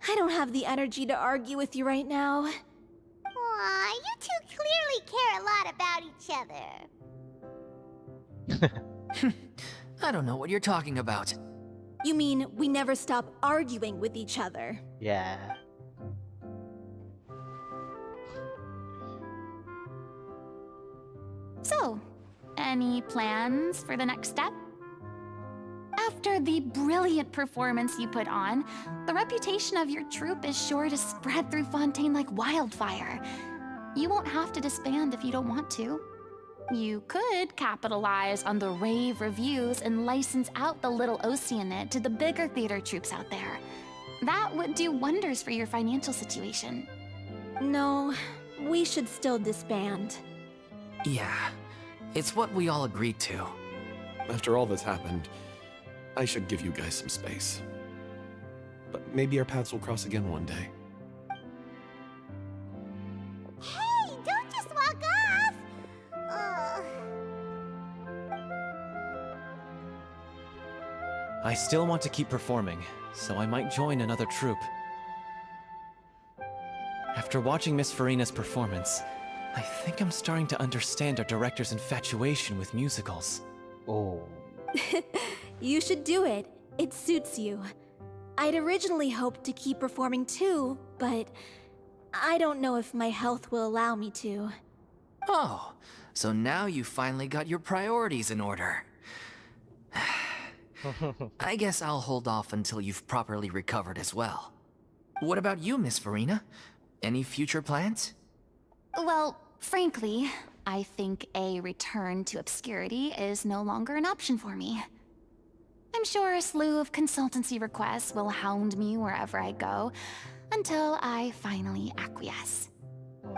I don't have the energy to argue with you right now. Aw, you two clearly care a lot about each other. I don't know what you're talking about. You mean we never stop arguing with each other? Yeah. So, any plans for the next step? After the brilliant performance you put on, the reputation of your troupe is sure to spread through Fontaine like wildfire. You won't have to disband if you don't want to. You could capitalize on the rave reviews and license out the Little Oceanid to the bigger theater troupes out there. That would do wonders for your financial situation. No, we should still disband. Yeah, it's what we all agreed to. After all that's happened, I should give you guys some space. But maybe our paths will cross again one day. Hey, don't just walk off! I still want to keep performing, so I might join another troupe. After watching Miss Furina's performance, I think I'm starting to understand our director's infatuation with musicals. Oh. You should do it. It suits you. I'd originally hoped to keep performing too, but I don't know if my health will allow me to. Oh, so now you finally got your priorities in order. I guess I'll hold off until you've properly recovered as well. What about you, Miss Furina? Any future plans? Well, frankly, I think a return to obscurity is no longer an option for me. I'm sure a slew of consultancy requests will hound me wherever I go, until I finally acquiesce.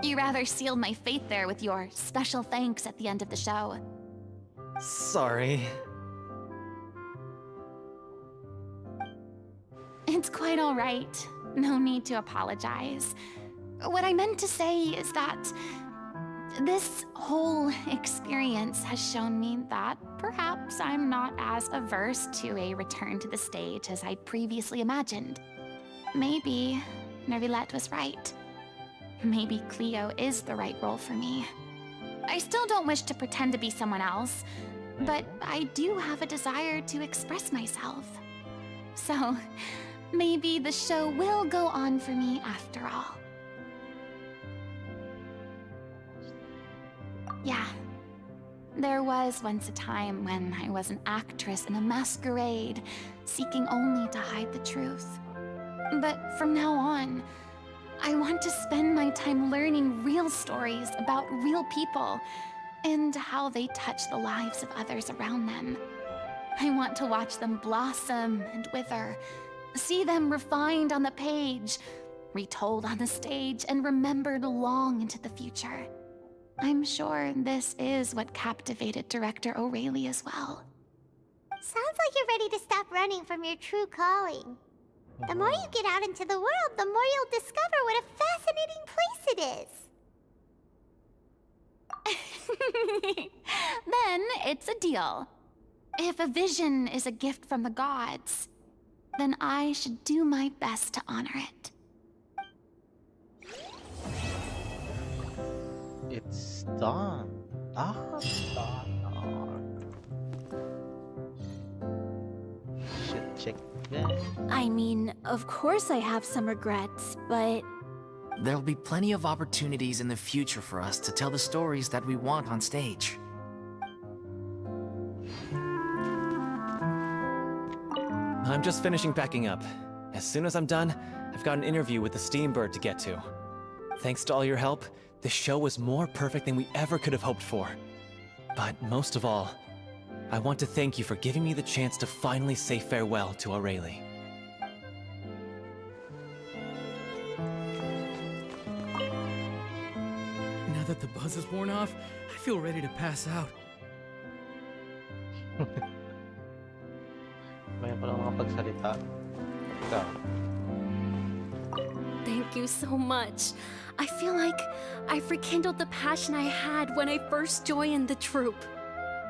You rather sealed my fate there with your special thanks at the end of the show. Sorry. It's quite all right. No need to apologize. What I meant to say is that this whole experience has shown me that perhaps I'm not as averse to a return to the stage as I'd previously imagined. Maybe Nervilette was right. Maybe Cleo is the right role for me. I still don't wish to pretend to be someone else, But I do have a desire to express myself. So, maybe the show will go on for me after all. Yeah. There was once a time when I was an actress in a masquerade, seeking only to hide the truth. But from now on, I want to spend my time learning real stories about real people and how they touch the lives of others around them. I want to watch them blossom and wither, see them refined on the page, retold on the stage, and remembered long into the future. I'm sure this is what captivated director O'Reilly as well. Sounds like you're ready to stop running from your true calling. The more you get out into the world, the more you'll discover what a fascinating place it is. Then it's a deal. If a vision is a gift from the gods, then I should do my best to honor it. It's done. Done. Should check that. I mean, of course I have some regrets, but There'll be plenty of opportunities in the future for us to tell the stories that we want on stage. I'm just finishing packing up. As soon as I'm done, I've got an interview with the Steambird to get to. Thanks to all your help, this show was more perfect than we ever could have hoped for. But most of all, I want to thank you for giving me the chance to finally say farewell to O'Reilly. Now that the buzz is worn off, I feel ready to pass out. May pa lang makapagsalita. Ikaw. thank you so much. I feel like I've rekindled the passion I had when I first joined the troupe.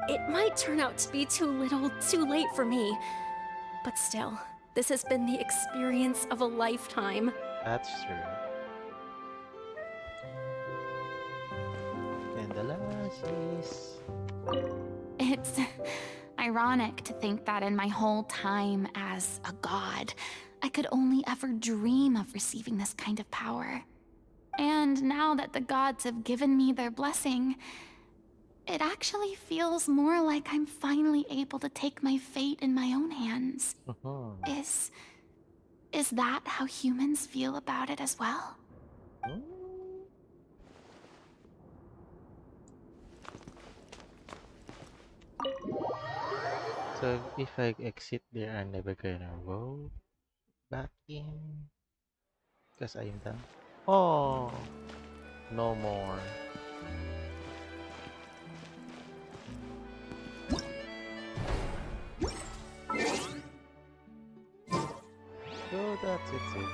It might turn out to be too little, too late for me. But still, this has been the experience of a lifetime. That's true. And the last is... It's ironic to think that in my whole time as a god, I could only ever dream of receiving this kind of power. And now that the gods have given me their blessing, it actually feels more like I'm finally able to take my fate in my own hands. Is that how humans feel about it as well? So if I exit there, I'm never gonna go back in. Because I'm done. Oh, no more. So that's it, guys.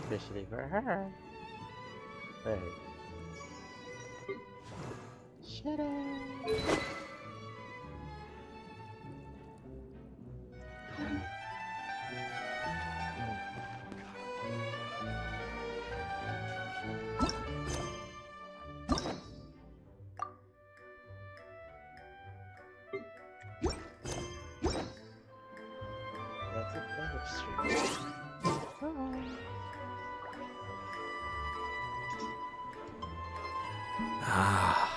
Especially for her. Hey. Shut up. That's it, that's true. Ah,